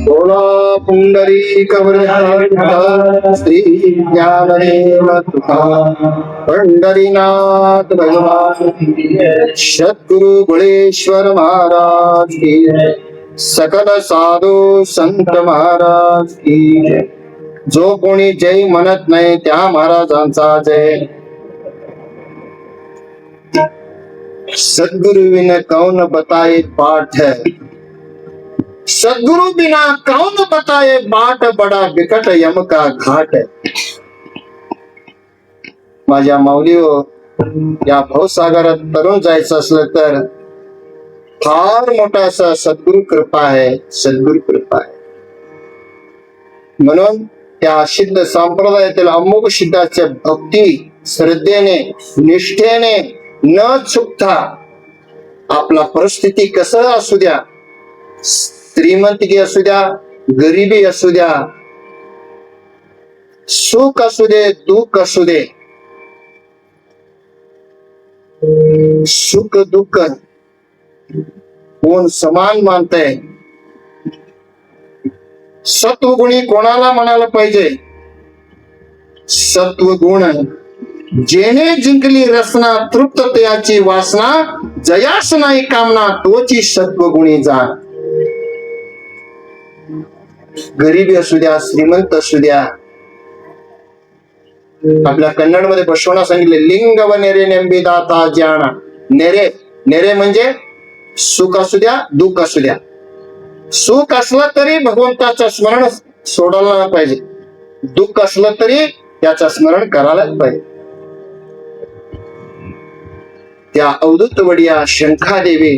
बोला पुंडरीक वरद श्री ज्ञानदेव तुकाराम पंढरीनाथ भगवान की जय। सद्गुरु गुळेश्वर महाराज की जय। सकल साधू संत महाराज की जय। जो कोणी जय म्हणत नाही त्या महाराजांचा जय। सद्गुरु बिन कौन बताए पाठ है, सद्गुरु बिना कौन बताए बाट, बडा बिकट यम का घाट है। माझ्या माऊलीओ, या भवसागरात तरुण जायचं असलं तर फार मोठा असा सद्गुरु कृपा आहे, सद्गुरु कृपा आहे। म्हणून त्या सिद्ध संप्रदायातील अमुक सिद्धाच्या भक्ती श्रद्धेने निष्ठेने न चुकता आपला परिस्थिती कसं असू द्या, श्रीमंतकी असू द्या, गरिबी असू द्या, सुख असू दे, दुःख असू दे, सुख दुःख कोण समान मानतंय। सत्वगुणी कोणाला म्हणायला पाहिजे? सत्वगुण जेने जिंकली रसना, तृप्ततेची वासना, जयास नाही कामना, तोची सत्वगुणी जा। गरिबी असू द्या, श्रीमंत असू द्या, आपल्या कन्नड मध्ये बसवणं सांगितले, लिंग व नेरे नेंबी दाता ज्ञाना। नेरे नेरे म्हणजे सुख असू द्या, दुःख असू द्या। सुख असलं तरी भगवंताचं स्मरण सोडायला नाही पाहिजे, दुःख असलं तरी त्याचं स्मरण करायलाच पाहिजे। त्या अवधूत वडिया शंखादेवी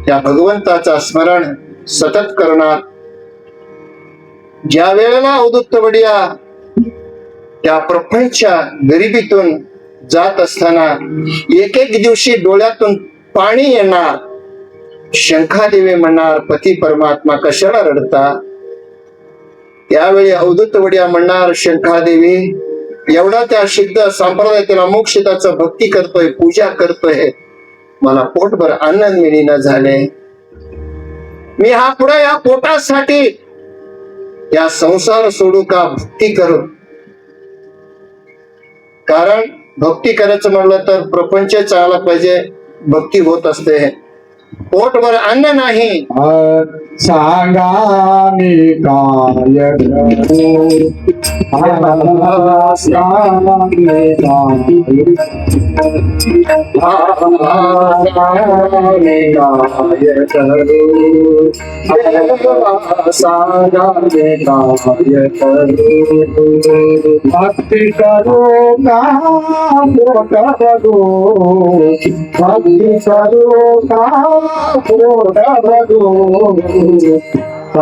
त्या भगवंताचा स्मरण सतत करणार। ज्या वेळेला अवधूत वडिया त्या प्रपंच गरिबीतून जात असताना एक एक दिवशी डोळ्यातून पाणी येणार, शंखादेवी म्हणणार, पती परमात्मा कशाला रडता? त्यावेळी अवधूत वडिया म्हणणार, शंखादेवी एवढा त्या सिद्ध संप्रदायातील अमुक सिद्धाचं भक्ती करतोय, पूजा करतोय, मला पोटभर अन्न मिळेना झाले। मी हा पुढे या पोटासाठी या संसार सोडू का भक्ती करू? कारण भक्ती करायचं म्हणलं तर प्रपंच चालला पाहिजे, भक्ती होत असते। पोटभर अन्न नाही, सांगा मी काय करू, भक्ती करू का पोट बघू, भक्ती करू का पोट बघू, बस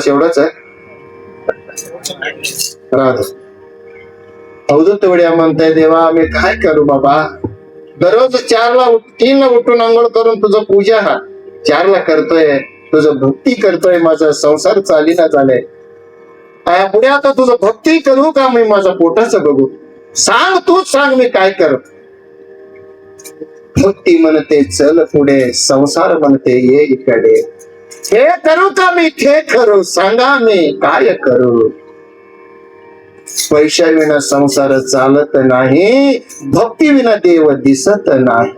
एवढंच आहे. अवधूत वड्या म्हणताय देवा आम्ही काय करू बाबा. दररोज 3ला उठून आंघोळ करून तुझं पूजा 4ला करतोय, तुझं भक्ती करतोय, माझा संसार चालीना झालाय. पुढे आता तुझं भक्ती करू का मी माझं पोटाचं बघू. सांग तूच सांग मी काय कर. भक्ती म्हणते चल पुढे, संसार म्हणते ये इकडे. हे करू का मी ते करू, सांगा मी काय करू. पैशाविना संसार चालत नाही, भक्ती विना देव दिसत नाही.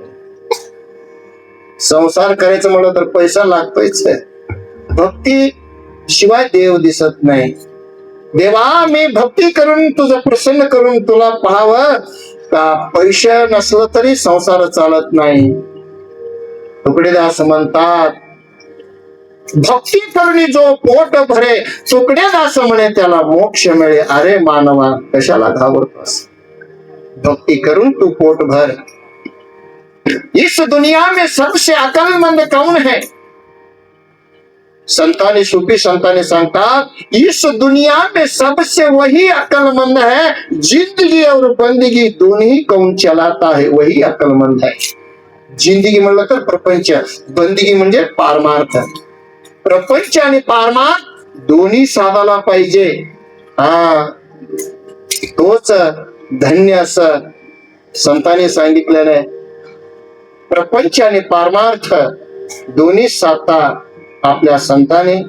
संसार करायचं म्हणलं तर पैसा लागतोच, भक्ती शिवाय देव दिसत नाही. देवा मी भक्ती करून तुझं प्रसन्न करून तुला पाहावं का, पैसा नसलं तरी संसार चालत नाही. तुकडेदास म्हणतात भक्ती करणी जो पोट भरे, तुकडेदास म्हणे त्याला मोक्ष मिळे. अरे मानवा कशाला घाबरतोस, भक्ती करून तू पोट भर. इस दुनिया में सबसे अक्लमंद कौन है. संतानी सूफी संतानी सांगतात इस दुनिया में सबसे वही अक्लमंद है, जिंदगी और बंदगी दोनों कौन चलाता है वही अक्लमंद है. जिंदगी म्हणलं तर प्रपंच, बंदगी म्हणजे पारमार्थ. प्रपंच आणि पारमार्थ दोन्ही साधायला पाहिजे. तोच धन्य असं संतांनी सांगितलेलं आहे. प्रपंच आणि पारमार्थ दोन्ही साधता आपल्या संतांनी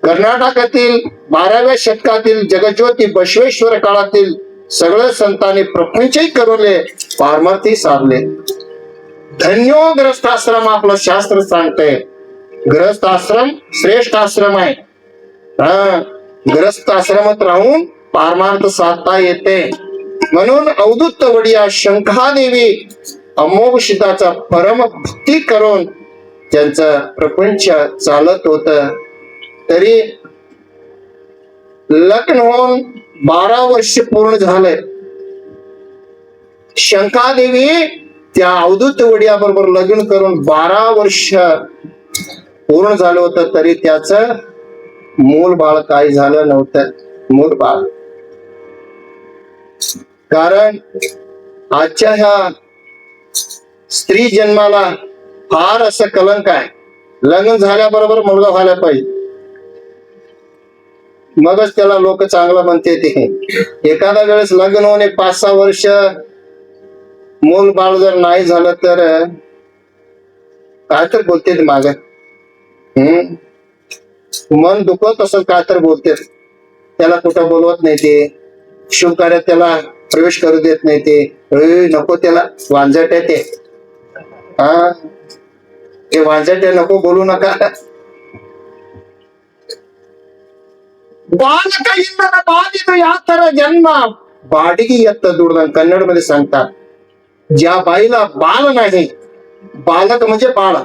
कर्नाटकातील 12व्या शतकातील जगज्योती बसवेश्वर काळातील सगळं संतांनी प्रपंचही करूले, पारमार्थही साधले. धन्यो ग्रस्ताश्रम आपलं शास्त्र सांगतंय. ग्रस्त आश्रम श्रेष्ठ आश्रम आहे. ग्रस्त आश्रमात राहून पारमार्थ साधता येते. म्हणून अवधूत वडिया शंखादेवी अमोघ सिद्धाचा परम भक्ती करून त्यांचं प्रपंच चालत होत. तरी लग्न होऊन 12 वर्ष पूर्ण झाले. शंखादेवी त्या अवधूत वडिया बरोबर लग्न करून 12 वर्ष पूर्ण झालं होतं, तरी त्याच मूल बाळ काही झालं नव्हतं. मूल बाळ कारण आजच्या ह्या स्त्री जन्माला फार असं कलंक आहे. लग्न झाल्याबरोबर मुलगा व्हायला पाहिजे, मगच त्याला लोक चांगलं म्हणते. ते एखाद्या वेळेस लग्न होणे 5-6 वर्ष मूल बाळ जर नाही झालं तर काय तर बोलते माग. मन दुखत असं काय तर बोलते. त्याला कुठं बोलवत नाही, ते शुभ कार्यात त्याला प्रवेश करू देत नाही. ते नको त्याला वांजट आहे ते वांजट आहे, नको बोलू नका. बालक इंद्र बाधित यातर जन्म बाडगी यत्त दुर्दन कन्नड मध्ये सांगतात. ज्या बाईला बाळ नाही, बालक म्हणजे बाळ,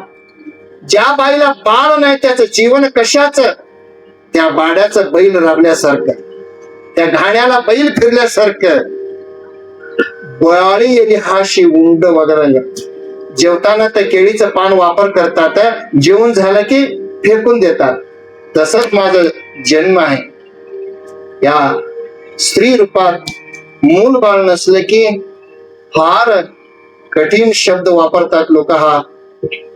ज्या बाईला बाळ नाही त्याचं जीवन कशाच, त्या बाड्याचं बैल राबल्यासारखं, त्या घाण्याला बैल फिरल्यासारखं. बळाळी येली हाशी उंड वगैरे जेवताना त्या केळीचं पान वापर करतात, जेवण झालं की फेकून देतात. तसंच माझं जन्म आहे. या स्त्री रूपात मूल बाळ नसले की फार कठीण शब्द वापरतात लोक.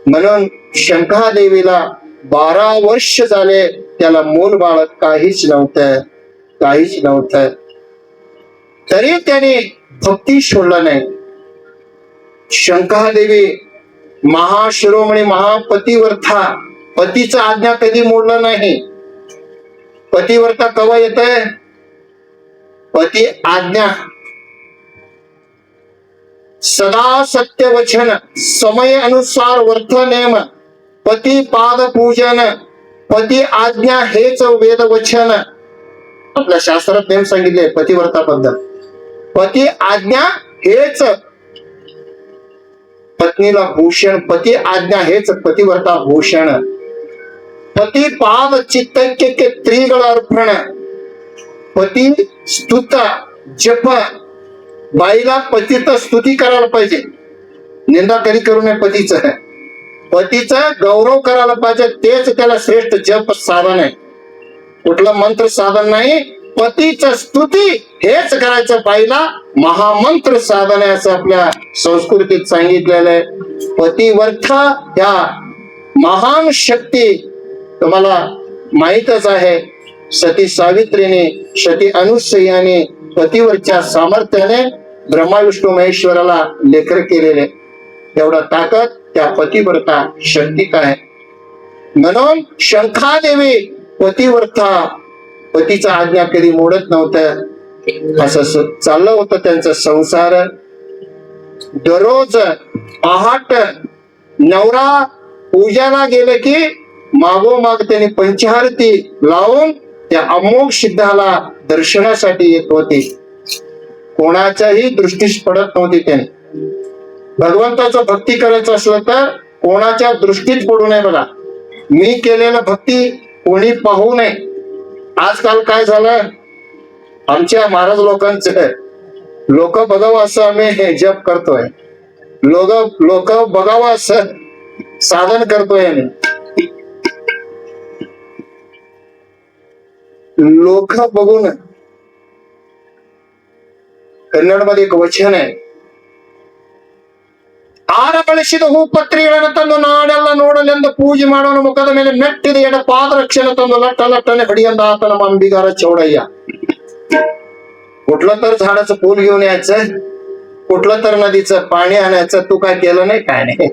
म्हणून शंखादेवीला 12 वर्ष झाले त्याला मूल बाळ काहीच नव्हतं. तरी त्याने भक्ती सोडला नाही. शंखादेवी महाशिरोमणी महापतिव्रता, पतीचा आज्ञा कधी मोडला नाही. पतिव्रता कवा येतंय? पती आज्ञा, सदा सत्य वचन, समय अनुसार वर्थ नेम, पती पाद पूजन, पती आज्ञा हेच वेद वचन. आपल्या शास्त्रात नेम सांगितले पतिव्रता पद्धत. पती आज्ञा हेच पत्नीला भूषण, पती आज्ञा हेच पतिव्रता भूषण. पती पाद चित्तैक्य के त्रिगळ अर्पण, पती स्तुत जप. बाईला पतीचं स्तुती करायला पाहिजे, निंदा कधी करू नये पतीच. पतीचा गौरव करायला पाहिजे, तेच त्याला श्रेष्ठ जप साधन आहे. कुठलं मंत्र साधन नाही, पतीचं स्तुती हेच करायचं बाईला महामंत्र साधन आहे असं आपल्या संस्कृतीत सांगितलेलं आहे. पतिव्रत ह्या महान शक्ती तुम्हाला माहीतच आहे. सती सावित्रीने, सती अनुसुईयाने पतीवरच्या सामर्थ्याने ब्रह्मा विष्णू महेश्वराला लेकर केलेले. एवढा ताकद त्या पतिव्रता शक्तीत आहे. म्हणून शंखादेवी पतिव्रता, पतीचा आज्ञा कधी मोडत नव्हतं. असं चाललं होतं त्यांचा संसार. दररोज पहाट नवरा पूजाला गेले की मागोमाग त्यांनी पंचहारती लावून त्या अमोघ सिद्धाला दर्शनासाठी येत होते. कोणाच्याही दृष्टीस पडत नव्हते. त्याने भगवंताचं भक्ती करायचं असलं तर कोणाच्या दृष्टीत पडू नये. बघा, मी केलेलं भक्ती कोणी पाहू नये. आजकाल काय झालं, आमच्या महाराज लोकांचं लोक बघावं असं आम्ही जप करतोय, लोक बघावं असं साधन करतोय आम्ही. लोक बघून, कन्नड मध्ये एक वचन आहे, ಆರ ಬಳಸಿದ ಹೂಪತ್ರಿಗಳನ್ನು ತಂದು ನಾಡೆಲ್ಲ ನೋಡಲೆಂದು ಪೂಜೆ ಮಾಡೋಣ ಮುಖದ ಮೇಲೆ ಮೆಟ್ಟಿದ ಎಡ ಪಾದರಕ್ಷೆನ ತಂದು ಲಟ್ಟ ಲಟ್ಟನೆ ಹಡಿಯಂದ ಆತ ನಮ್ಮ अंबिगार चौडय्या. कुठलं तर झाडाचं फूल घेऊन यायचं, कुठलं तर नदीचं पाणी आणायचं. तू काय केलं नाही, काय नाही.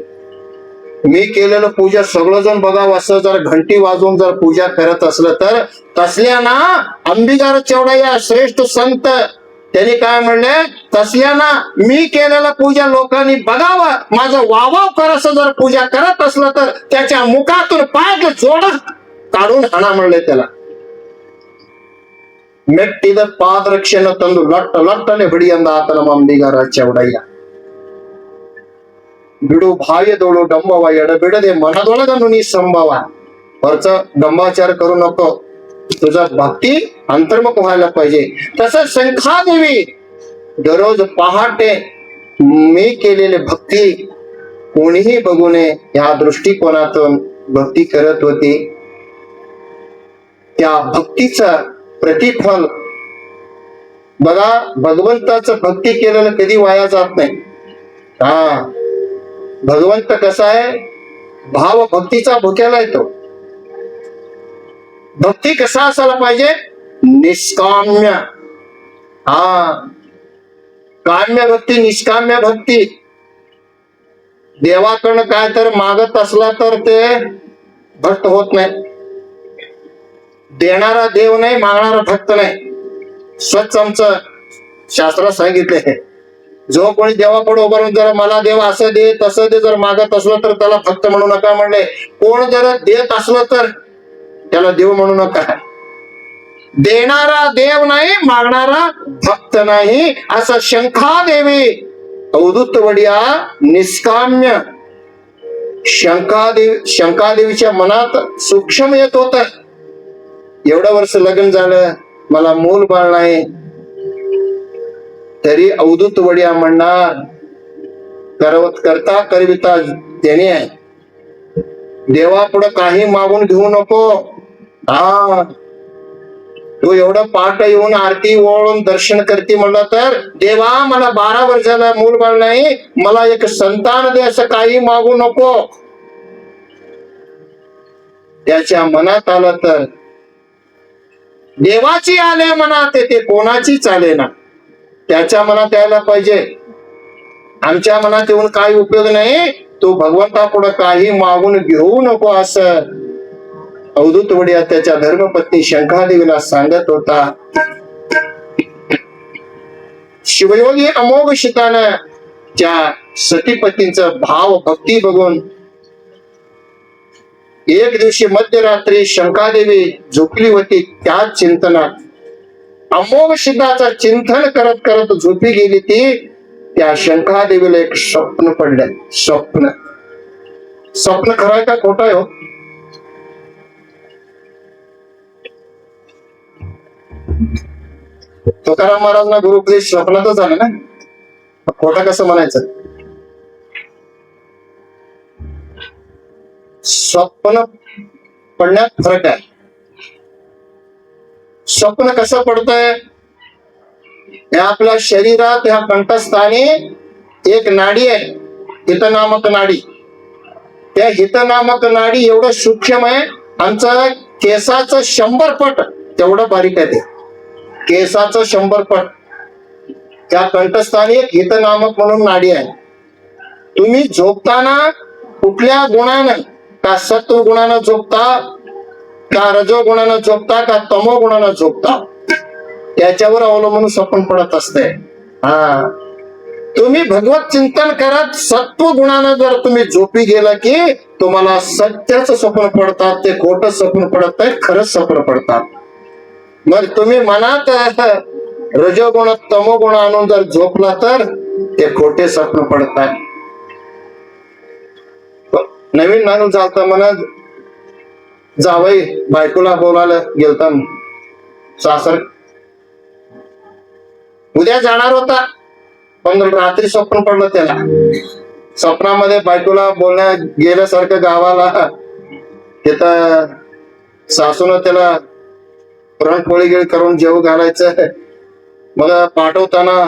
मी केलेलं पूजा सगळं जण बघावं असं जर घंटी वाजवून जर पूजा करत असलं तर तसल्या ना अंबिगार चौडय्या श्रेष्ठ संत त्यांनी काय म्हणले, तसल्याना मी केलेलं पूजा लोकांनी बघावं, माझं वावाव कर असं जर पूजा करत असलं तर त्याच्या मुखातून पाय जोड काढून हाणा म्हणले त्याला. ಮೆಟ್ಟಿದ ಪಾದರಕ್ಷೆಯನ್ನು ತಂದು ಲಟ್ಟ ಲಟ್ಟನೆ ಬಡಿಯಂದ ಆತನ ಅಂಬಿಗಾರ ಚೌಡಯ್ಯ. ಬಿಡು ಬಾಯದೋಳು ಡಂಬವ ಎಡಬಿಡದೆ ಮನದೊಳಗನ್ನು ನೀ ಸಂಭವ. वरच डंबाचार करू नको, तुझा भक्ती अंतर्मुख व्हायला पाहिजे. तसं शंखादेवी दररोज पहाटे मी केलेले भक्ती कोणीही बघू नये या दृष्टिकोनातून भक्ती करत होती. त्या भक्तीचा प्रतिफल बघा, भगवंताचं भक्ती केलेलं कधी वाया जात नाही. हा, भगवंत कसा आहे, भाव भक्तीचा भुक्याला येतो. भक्ती कसा असायला पाहिजे, निष्काम्य. हा, काम्य भक्ती, निष्काम्य भक्ती. देवाकडनं काय तर मागत असला तर ते भक्त होत नाही. देणारा देव नाही, मागणारा भक्त नाही. स्वच्छ आमचं शास्त्रात सांगितलंय, जो कोणी देवाकडे उभं राहून जर मला देव असं दे तसं दे जर मागत असलं तर त्याला भक्त म्हणू नका म्हणले. कोण जर देत असलं तर त्याला देव म्हणू नका. देणारा देव नाही, मागणारा भक्त नाही. असं शंखादेवी अवधूत वडिया निष्काम्य. शंखादेवीच्या मनात सूक्ष्म येत होत, एवढं वर्ष लग्न झालं, मला मूल बाळ नाही, तरी अवधूत वडिया म्हणणार, करता करविता त्याने आहे. देवापुढे काही मागून घेऊ नको. हा, तू एवढं पाठ येऊन आरती ओळून दर्शन करते म्हणलं तर देवा मला 12 वर्षाला मूल बाळ नाही, मला एक संतान दे असं काही मागू नको. त्याच्या मनात आलं तर देवाची आले मनात ते कोणाची चाले ना, त्याच्या मनात यायला पाहिजे. आमच्या मनात येऊन काही उपयोग नाही. तू भगवंतापुढे काही मागून घेऊ नको असं अवधूत वडिया त्याच्या धर्मपत्नी शंखादेवीला सांगत होता. शिवयोगी अमोघ शितानं त्या सतीपतींचा भाव भक्ती बघून एक दिवशी मध्यरात्री शंखादेवी झोपली होती. त्या चिंतनात अमोघ सिद्धाचं चिंतन करत करत झोपी गेली ती. त्या शंखादेवीला एक स्वप्न पडलं. स्वप्न खरंय का खोटं आहे हो? तुकाराम महाराजांना गुरुपदेश स्वप्नातच झालं ना, खोटं कसं म्हणायचं? स्वप्न पडण्यात फरक आहे. स्वप्न कसं पडतंय? या आपल्या शरीरात ह्या कंठस्थानी एक नाडी आहे, हित नामक नाडी. त्या हित नामक नाडी एवढं सूक्ष्म आहे, आमचं केसाचं 100 पट तेवढं बारीक आहे ते. केसाचं 100 पट. त्या कंठस्थानी एक हित नामक म्हणून नाडी आहे. तुम्ही झोपताना कुठल्या गुणानं, का सत्व गुणानं झोपता, का रजो गुणानं झोपता, का तमो गुणानं झोपता, त्याच्यावर अवलंबून स्वप्न पडत असते. तुम्ही भगवत चिंतन करत सत्व गुणानं जर तुम्ही झोपी गेला की तुम्हाला सत्याचं स्वप्न पडतात, ते खोटं स्वप्न पडत नाही, खरंच स्वप्न पडतात. मग तुम्ही मनात रजोगुण तमोगुण आणून जर झोपला तर ते खोटे स्वप्न पडतात. नवीन माणूस झालता म्हणत जावई बायकोला बोलायला गेलता सासर, उद्या जाणार होता, पण रात्री स्वप्न पडलं त्याला. स्वप्नामध्ये बायकोला बोलण्या गेल्यासारखं गावाला, तिथं सासून त्याला पुरणपोळी गिळ करून जेव घालायचं. मग पाठवताना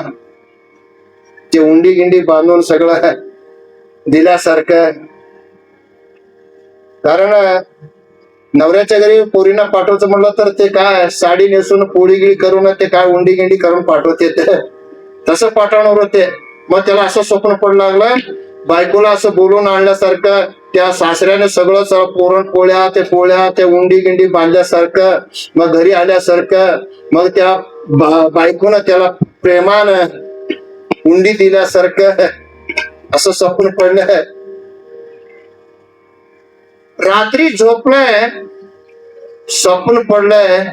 ते उंडी गिंडी बांधून सगळं दिल्यासारखं. कारण नवऱ्याच्या घरी पोरीना पाठवायचं म्हणलं तर ते काय साडी नेसून पोळी गिळी करून ते काय उंडी गिंडी करून पाठवते, तसं पाठवणार होते. मग त्याला असं स्वप्न पडू लागलं, बायकोला असं बोलून आणल्यासारखं, त्या सासऱ्याने सगळं पुरणपोळ्या ते उंडी गिंडी बांधल्यासारखं, मग घरी आल्यासारखं, मग त्या बायकोनं त्याला प्रेमानं उंडी दिल्यासारखं असं स्वप्न पडलं. रात्री झोपलंय, स्वप्न पडलंय,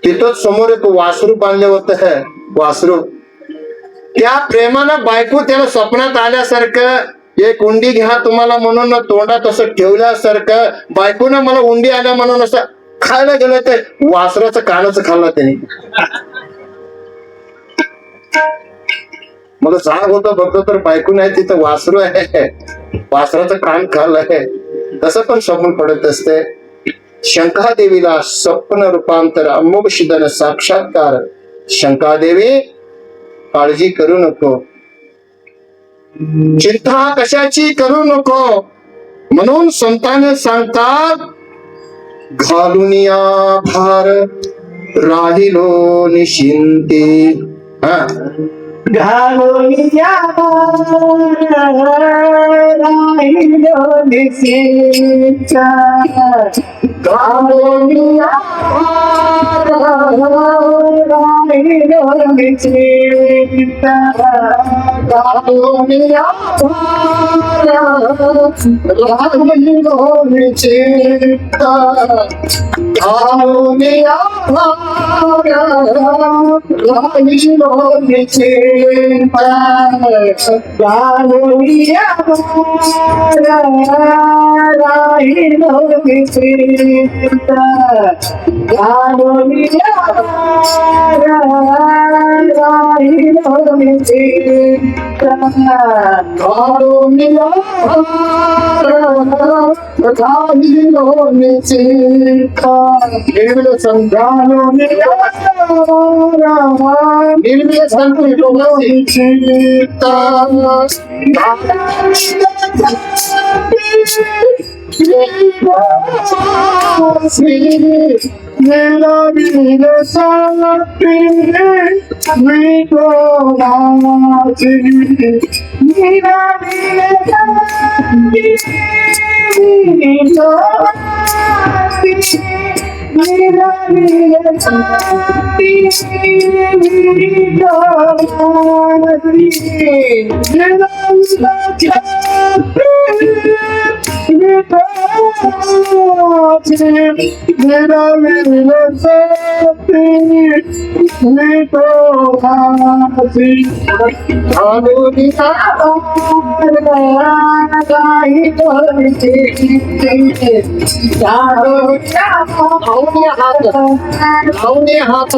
तिथंच समोर एक वासरू बांधले होतं. वासरू, त्या प्रेमानं बायको त्याला स्वप्नात आल्यासारखं, एक उंडी घ्या तुम्हाला म्हणून तोंडात असं ठेवल्यासारखं, बायकोनं मला उंडी आल्या म्हणून असं खायला गेलं, ते वासराचं कानच खाल्लं त्याने. मग जाग होतं, बघतो तर बायको नाही, तिथं वासरू आहे, वासराचं कान खाल्लंय. तसं पण स्वप्न पडत असते. शंखादेवीला स्वप्न रूपांतर अमोघ सिद्धानं साक्षात्कार. शंखादेवी काळजी करू नको, चिंता कशाची करू नको, म्हणून संतांनी सांगतात घालून या भार राहिलो निश्चिंती. घालून या राहिलो निश्चिंत, घालून या राहिलो निश्चिंत, घालून या राहिलो निश्चिंत, घालून या राहिलो निश्चिंत. हात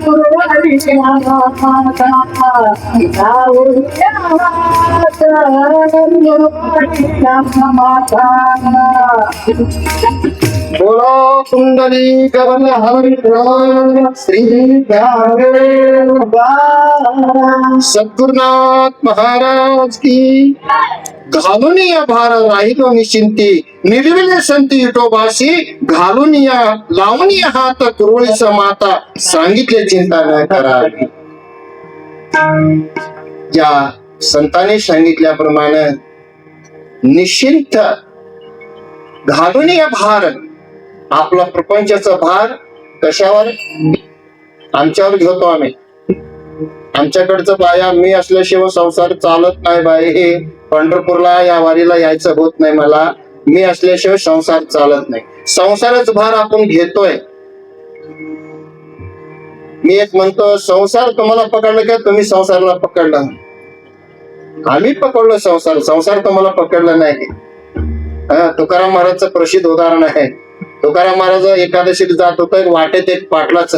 गुरुला माता बोलो कुंडली कवन हरि श्री सद्गुरुनाथ महाराज की घालून या भार राहिलो निश्चिंती निर्विले संती विठोबाशी घालून या लावून या हात कुरवळीचा माता सांगितले चिंता न करावी. या संतांनी सांगितल्याप्रमाणे निश्चिंत घालून या भार आपला प्रपंचाचा भार कशावर आमच्यावर घेतो आम्ही. आमच्याकडचं बाया मी असल्याशिवाय संसार चालत नाही बाई. हे पंढरपूरला या वारीला यायचं होत नाही मला. मी असल्याशिवाय संसार चालत नाही. संसारच भार आपण घेतोय. मी एक म्हणतो संसार तुम्हाला पकडलं का तुम्ही संसाराला पकडलं. आम्ही पकडलो संसार. संसार तुम्हाला पकडलं नाही. तुकाराम महाराजचं प्रसिद्ध उदाहरण आहे. तुकाराम महाराज एकादशीला जात होते. वाटेत एक पाटलाच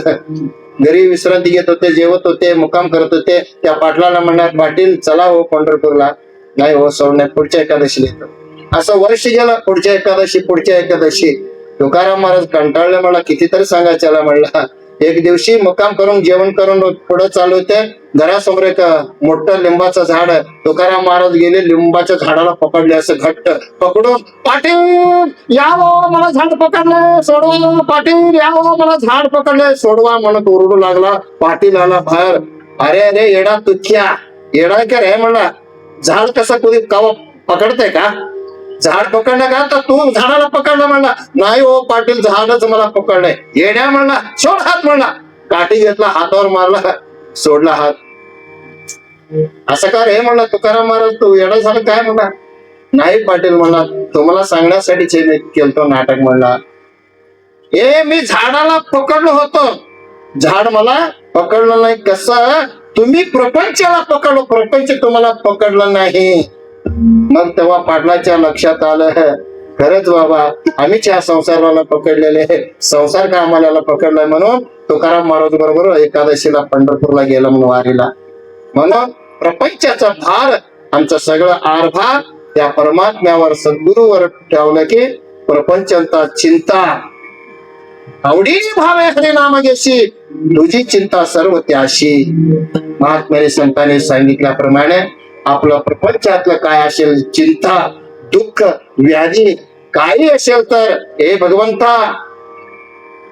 घरी विश्रांती घेत होते, जेवत होते, मुक्काम करत होते. त्या पाटलाला म्हणणार पाटील चला हो पंढरपूरला. नाही हो सोडण्यात पुढच्या एकादशीला येतो. असं वर्ष गेलं. पुढच्या एकादशी तुकाराम महाराज कंटाळले. मला कितीतरी सांगायच्याला म्हणला. एक दिवशी मुक्काम करून जेवण करून पुढे चालू होते. घरासमोर एक मोठं लिंबाचं झाड. तुकाराम महाराज गेले लिंबाच्या झाडाला पकडले असं घट्ट पकडून. पाटील यावं मला झाड पकडलं सोडवा. पाटील यावं मला झाड पकडलं सोडवा म्हणत ओरडू लागला. पाटील आला बाहेर. अरे अरे येडा तुख्या येडा का रे म्हणला. झाड कसं कधी कावा पकडतंय का. झाड पकडलं का तर तू झाडाला पकडलं म्हणला. नाही हो पाटील झाडच मला पकडलंय. येड्या म्हणला. सोड हात म्हणला. काठी घेतला हातावर मारला सोडला हात. असं का रे म्हणला तुकाराम महाराज तू येडा झालं काय म्हणला. नाही पाटील म्हणला तुम्हाला सांगण्यासाठीच मी केलतो नाटक म्हणला. ए मी झाडाला पकडलो होतो. झाड मला पकडलं नाही. कसं तुम्ही प्रपंचाला पकडलो. प्रपंच तुम्हाला पकडलं नाही. मग तेव्हा पाटलाच्या लक्षात आलं खरंच बाबा आम्हीच या संसाराला पकडलेले. संसार का आम्हाला पकडलाय. म्हणून तुकाराम महाराज बरोबर एकादशीला पंढरपूरला गेला म्हणून वारीला. म्हणून प्रपंचाचा भार आमचं सगळं आरभार त्या परमात्म्यावर सद्गुरूवर ठेवलं की प्रपंचांचा चिंता आवडीने भावे हरे नाम घेशी तुझी चिंता सर्व त्याशी. महात्म्याने संतांनी सांगितल्याप्रमाणे आपलं प्रपंचातलं काय असेल चिंता दुःख व्याधी काही असेल तर हे भगवंता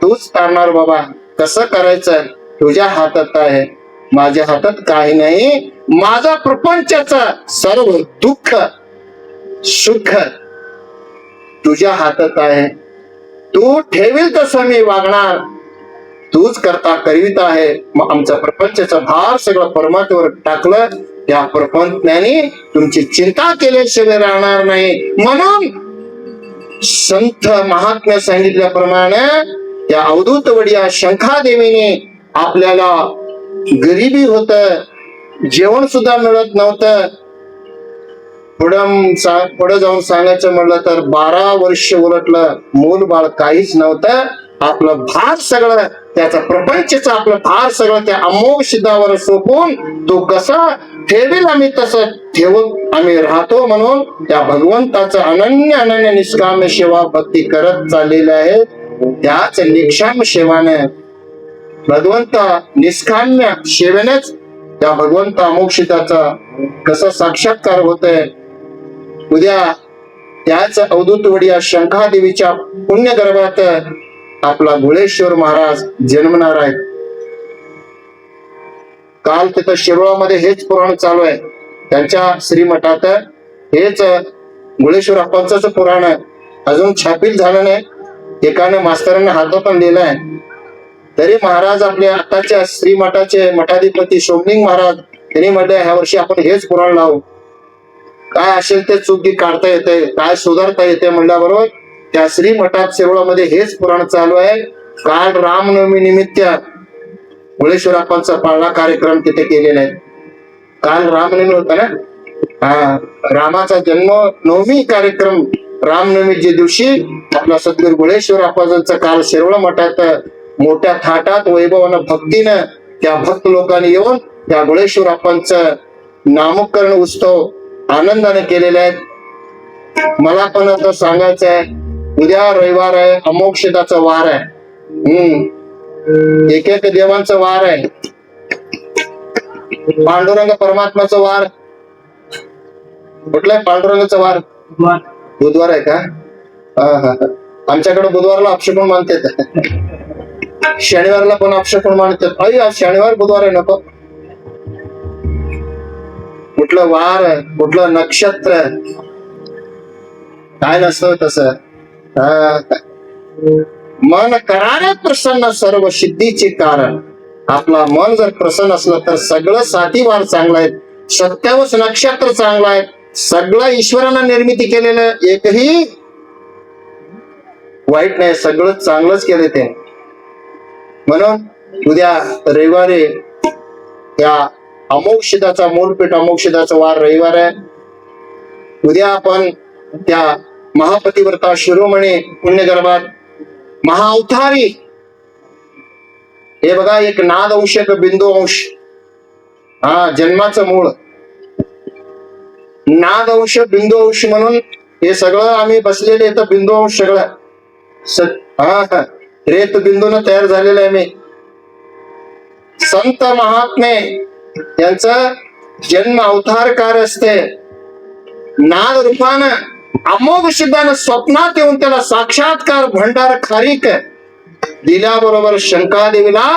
तूच तारणार बाबा. कसं करायचं तुझ्या हातात आहे. माझ्या हातात काही नाही. माझा प्रपंचाचा सर्व दुःख सुख तुझ्या हातात आहे. तू ठेवील तसं मी वागणार. तूच करता करीत आहे. मग आमचा प्रपंचाचा भार सगळं परमात्म्यावर टाकलं. त्या परमात्म्याने तुमची चिंता केल्याशिवाय राहणार नाही. म्हणून संत महात्म्या सांगितल्याप्रमाणे त्या अवधूत वडिया शंखादेवीने आपल्याला गरिबी होत जेवण सुद्धा मिळत नव्हतं. पुढे जाऊन सांगायचं म्हणलं तर 12 वर्ष उलटलं, मूल बाळ काहीच नव्हतं. आपलं भार सगळं त्याचा प्रपंचच आपलं भार सगळं त्या अमोघ सिद्धावर सोपून तो कसा ठेवील आम्ही तसं ठेवून आम्ही राहतो. म्हणून त्या भगवंताचं अनन्य अनन्य निष्काम सेवा भक्ती करत चाललेले आहे. त्याच निष्काम सेवाने भगवंत निष्काम्य सेवेनेच त्या भगवंत अमोक्षिताचा कसा साक्षात्कार होतोय. उद्या त्याच अवधूत वडिया शंखादेवीच्या पुण्य गर्भात आपला गुळेश्वर महाराज जन्मणार आहेत. काल तिथं शिरोळामध्ये हेच पुराण चालू आहे. त्यांच्या श्रीमठात हेच गुळेश्वर अप्पांचं पुराण आहे. अजून छापील झालं नाही. एकाने मास्तरांना हातातून लिहिलंय. तरी महाराज आपल्या आताच्या श्रीमठाचे मठाधिपती सोमलिंग महाराज त्यांनी म्हटलं ह्या वर्षी आपण हेच पुराण लावू. काय असेल ते चुकी काढता येते, काय सुधारता येते म्हणल्याबरोबर त्या श्रीमठात शिरोळामध्ये हेच पुराण चालू आहे. काल रामनवमी निमित्त गुळेश्वरापांचा पाळणा कार्यक्रम तिथे केलेला आहे. काल रामनवमी होता ना. हा, रामाचा जन्म नवमी कार्यक्रम रामनवमीच्या दिवशी आपला सद्गुरू गुळेश्वर अप्पांचा काल शिरोळ मठात मोठ्या थाटात वैभवानं भक्तीनं त्या भक्त लोकांनी येऊन त्या गुळेश्वर अप्पांचं नामकरण उत्सव आनंदाने केलेले आहेत. मला पण आता सांगायचं आहे, उद्या रविवार आहे, अमोक्षदाचा वार आहे. एक एक देवांचा वार आहे. पांडुरंग परमात्माचा वार कुठला आहे? पांडुरंगाचा वार बुधवार आहे का? आमच्याकडे बुधवारला अपशकुन मानतात, शनिवारला पण अपशकुन मानतात. अय आज शनिवार बुधवार आहे नको. कुठलं वार कुठलं नक्षत्र काय नसतं तसं. मन करारे प्रसन्न सर्व सिद्धीचे कारण. आपला मन जर प्रसन्न असलं तर सगळं साथीवार चांगलं आहे, 27 नक्षत्र चांगलं आहे, सगळं ईश्वरानं निर्मिती केलेलं एकही वाईट नाही, सगळं चांगलंच केलं ते. म्हणून उद्या रविवारी त्या अमोक्षदाचा मूलपीठ अमोक्षदाचा वार रविवार आहे. उद्या आपण त्या महापतिव्रता शिरोमणी पुण्यगर्भात महाअवतारी हे बघा एक नाद अंश एक बिंदू अंश. हा जन्माचं मूळ नाद अंश बिंदू अंश म्हणून हे सगळं आम्ही बसलेले तर बिंदू अंश सगळं रेत बिंदून तयार झालेलं आहे. मी संत महात्मे यांचं जन्म अवतारकार असते. नाद रूपानं अमोघ सिद्धानं स्वप्नात येऊन त्याला साक्षात्कार भंडार खारीक दिल्याबरोबर शंकादेवीला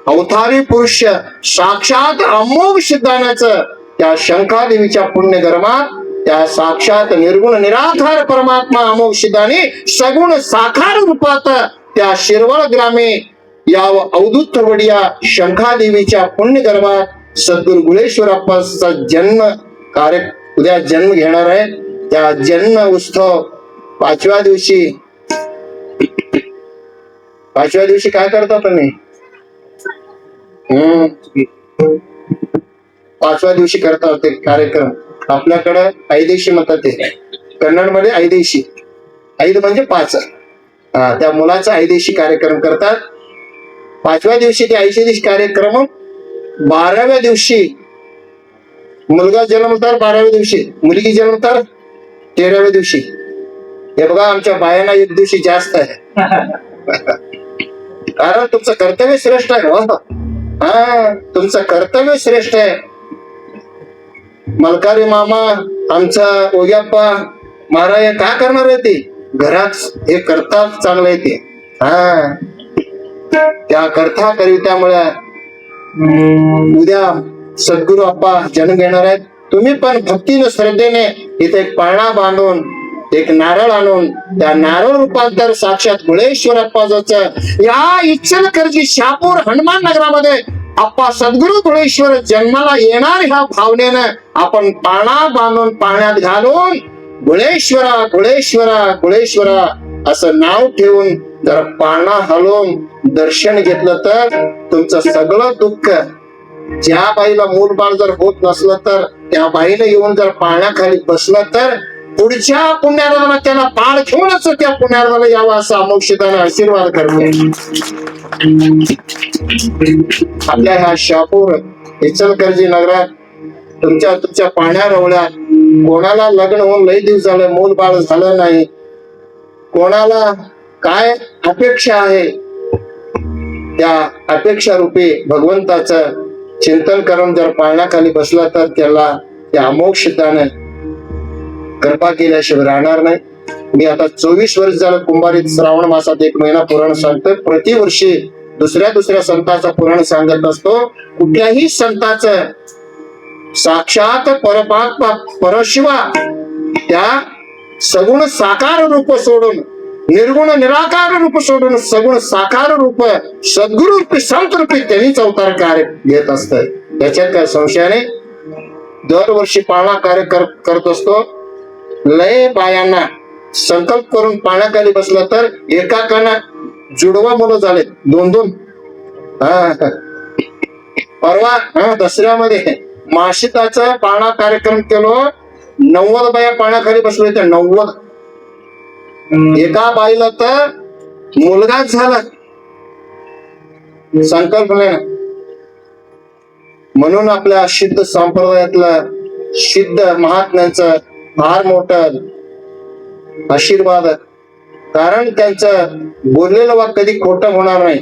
अवतारी पुरुष साक्षात अमोघ सिद्धानाचं त्या शंकादेवीच्या पुण्य गर्भात त्या साक्षात निर्गुण निराधार परमात्मा अमोघ सिद्धाने सगुण साकार रूपात त्या शिरवळ ग्रामे या अवधूत वडिया शंखादेवीच्या पुण्य गर्भात सद्गुरू गुळेश्वर अप्पांचा जन्म कार्य उद्या जन्म घेणार आहे. त्या जन्म उत्सव पाचव्या दिवशी काय करता तुम्ही? पाचव्या दिवशी करता ते कार्यक्रम. आपल्याकडे ऐदेशी म्हणतात, ते कन्नड मध्ये ऐदेशी. ऐद म्हणजे 5. त्या मुलाचा ऐदेशी कार्यक्रम करतात. पाचव्या दिवशी ते ऐदेशी कार्यक्रम. 12व्या दिवशी मुलगा जन्मतात, 12व्या दिवशी मुलगी जन्मतात, 13व्या दिवशी. हे बघा आमच्या बायांना एक दिवशी जास्त आहे. कारण तुमचं कर्तव्य श्रेष्ठ आहे. हा तुमचं कर्तव्य श्रेष्ठ आहे. मलकारी मामा आमचा ओग्याप्पा महाराज काय करणार आहे? ते घरात हे करतात चांगलं आहे ते. हा त्या करता करी त्यामुळे उद्या सद्गुरू अप्पा जन्म घेणार आहेत. तुम्ही पण भक्तीने श्रद्धेने इथे एक पाळणा बांधून एक नारळ आणून त्या नारळ रूपांतर साक्षात गुळेश्वर अप्पाचं या इचलकरंजी शहापूर हनुमान नगरामध्ये अप्पा सद्गुरू गुळेश्वर जन्माला येणार ह्या भावनेनं आपण पाळणा बांधून पाण्यात घालून गुळेश्वरा गुळेश्वरा गुळेश्वरा असं नाव ठेवून जर पाळणा हलवून दर्शन घेतलं तर तुमचं सगळं दुःख ज्या बाईला मूलबाळ जर होत नसलं तर त्या बाईने येऊन जर पाळण्याखाली बसलं तर पुढच्या पुण्याला त्याला पाळ घेऊनच त्या पुण्याला यावं असं अमोक्षिताने आशीर्वाद करते. आपल्या ह्या शहापूर इचलकरंजी नगरात तुमच्या पाण्या रवळ्यात कोणाला लग्न होऊन लई दिवस झालं, मूल बाळ झालं नाही, कोणाला काय अपेक्षा आहे, त्या अपेक्षा रूपी भगवंताचं चिंतन करून जर पाळण्याखाली बसला तर त्याला त्या अमोक्षिताने कृपा केल्याशिवाय राहणार नाही. मी आता 24 वर्ष झालं कुंभारीत श्रावण मासात 1 महिना पुराण सांगतो. प्रतिवर्षी दुसऱ्या संतांचा पुराण सांगत असतो. कुठल्याही संतांचं साक्षात परशिवा त्या सगुण साकार रूप सोडून, निर्गुण निराकार रूप सोडून सगुण साकार रूप सद्गुरु रूपी संत रूपी त्यांनीच अवतार कार्य घेत असतात. त्याच्यात काय संशयाने दरवर्षी पाळणा कार्य करत असतो. लय बायांना संकल्प करून पाण्याखाली बसला तर एकाकाना जुडवा मुलं झाले 2-2. परवा दसऱ्यामध्ये माशिताचा पाळणा कार्यक्रम केलो. 90 बाया पाण्याखाली बसलो. त्या 90 एका बाईला तर मुलगाच झाला संकल्पनेनं. म्हणून आपल्या सिद्ध संप्रदायातलं सिद्ध महात्म्यांचं फार मोठं आशीर्वाद, कारण त्यांचं बोललेलं वाक्य कधी खोटं होणार नाही.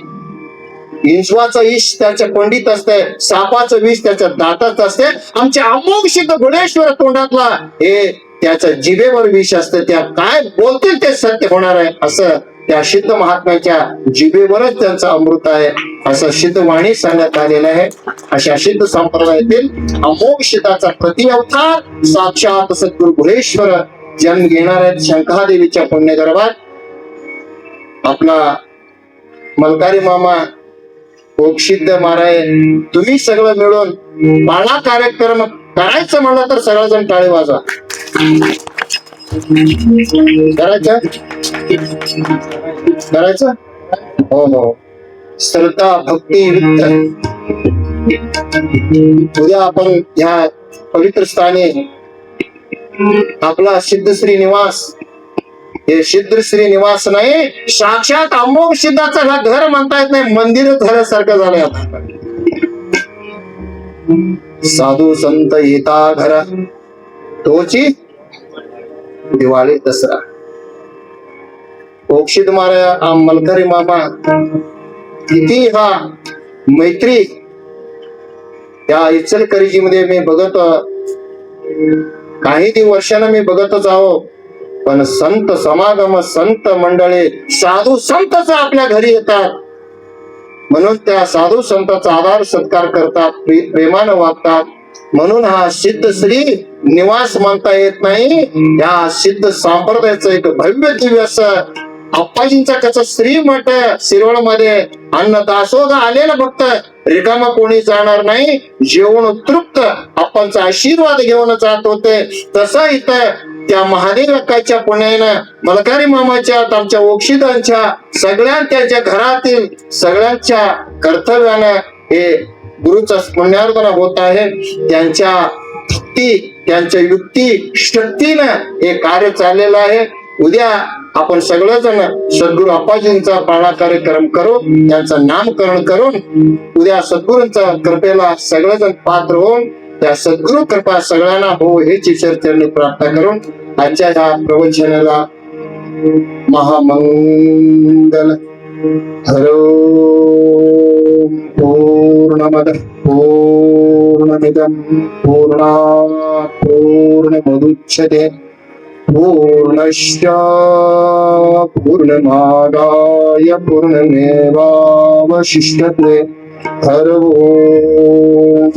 इंचवाचं विष त्याच्या पंडित असते, सापाचं विष त्याच्या दातात असते. आमच्या अमोघ सिद्ध गुणेश्वर तोंडातला हे त्याच्या जिभेवर विष असते. त्या काय बोलतील ते सत्य होणार आहे असं त्या सिद्ध महात्म्याच्या जिभेवरच त्यांचं अमृत आहे असं सिद्ध वाणी सांगण्यात आलेलं आहे. अशा सिद्ध संप्रदायातील अमोघ सिद्धाचा प्रतिअवतार साक्षात सद्गुरु गुणेश्वर जन्म घेणार आहेत शंखादेवीच्या पुण्यगर्भात. आपला मलकारी मामा ओक्षिद्ध महाराज, तुम्ही सगळं मिळून पाळणा कार्यक्रम करायचं म्हणलं तर सगळेजण टाळी वाजवा. करायचं हो हो. श्रद्धा भक्ती विठ्ठल. उद्या आपण ह्या पवित्र स्थानी आपला सिद्ध श्रीनिवास, हे सिद्ध श्रीनिवास नाही, साक्षात अमोघ सिद्धाचं घर म्हणता येत नाही, मंदिर झाल्यासारखं झालंय. आता साधू संत येता घरा तोची दिवाळी दसरा. ओक्षित महाराज मलकरी मामा किती हा मैत्री त्या इचलकरंजी मध्ये मी बघत, काही वर्षांना मी बघतच आहो. पण संत समागम, संत मंडळी, साधू संतच आपल्या घरी येतात. म्हणून त्या साधू संतांचा आदर सत्कार करतात, प्रेमानं वागतात. म्हणून हा सिद्ध श्री निवास म्हणता येत नाही. या सिद्ध संप्रदायाचं एक भव्य दिव्य असं अप्पाजींचा कसं श्रीमठ शिरवळ मध्ये अन्न दासोग आलेलं फक्त रिकामा कोणी जाणार नाही. जेवण तृप्त अप्पांचा आशीर्वाद घेऊन जात होते. तसं इथं त्या महादेव अक्काच्या पुण्यानं मलकारी मामाच्या, आमच्या ओक्षितांच्या सगळ्या त्यांच्या घरातील सगळ्यांच्या कर्तव्यानं हे गुरुचा पुण्यार्पण होत आहे. त्यांच्या भक्ती, त्यांच्या युक्ती शक्तीनं हे कार्य चाललेलं आहे. उद्या आपण सगळेजण सद्गुरु अप्पाजींचा पाळणा कार्यक्रम करू, त्यांचं नामकरण करून उद्या सद्गुरूंच्या कृपेला सगळेजण पात्र होऊन त्या सद्गुरु कृपा सगळ्यांना हो हेच ईश्वरचरणी प्रार्थना करून आजच्या ह्या प्रवचनाला महामंगल. हरो पूर्णमद पूर्णमिदं पूर्णात् पूर्णमुदच्यते पूर्णस्य पूर्णमादाय पूर्णमेवावशिष्यते. हर ओम.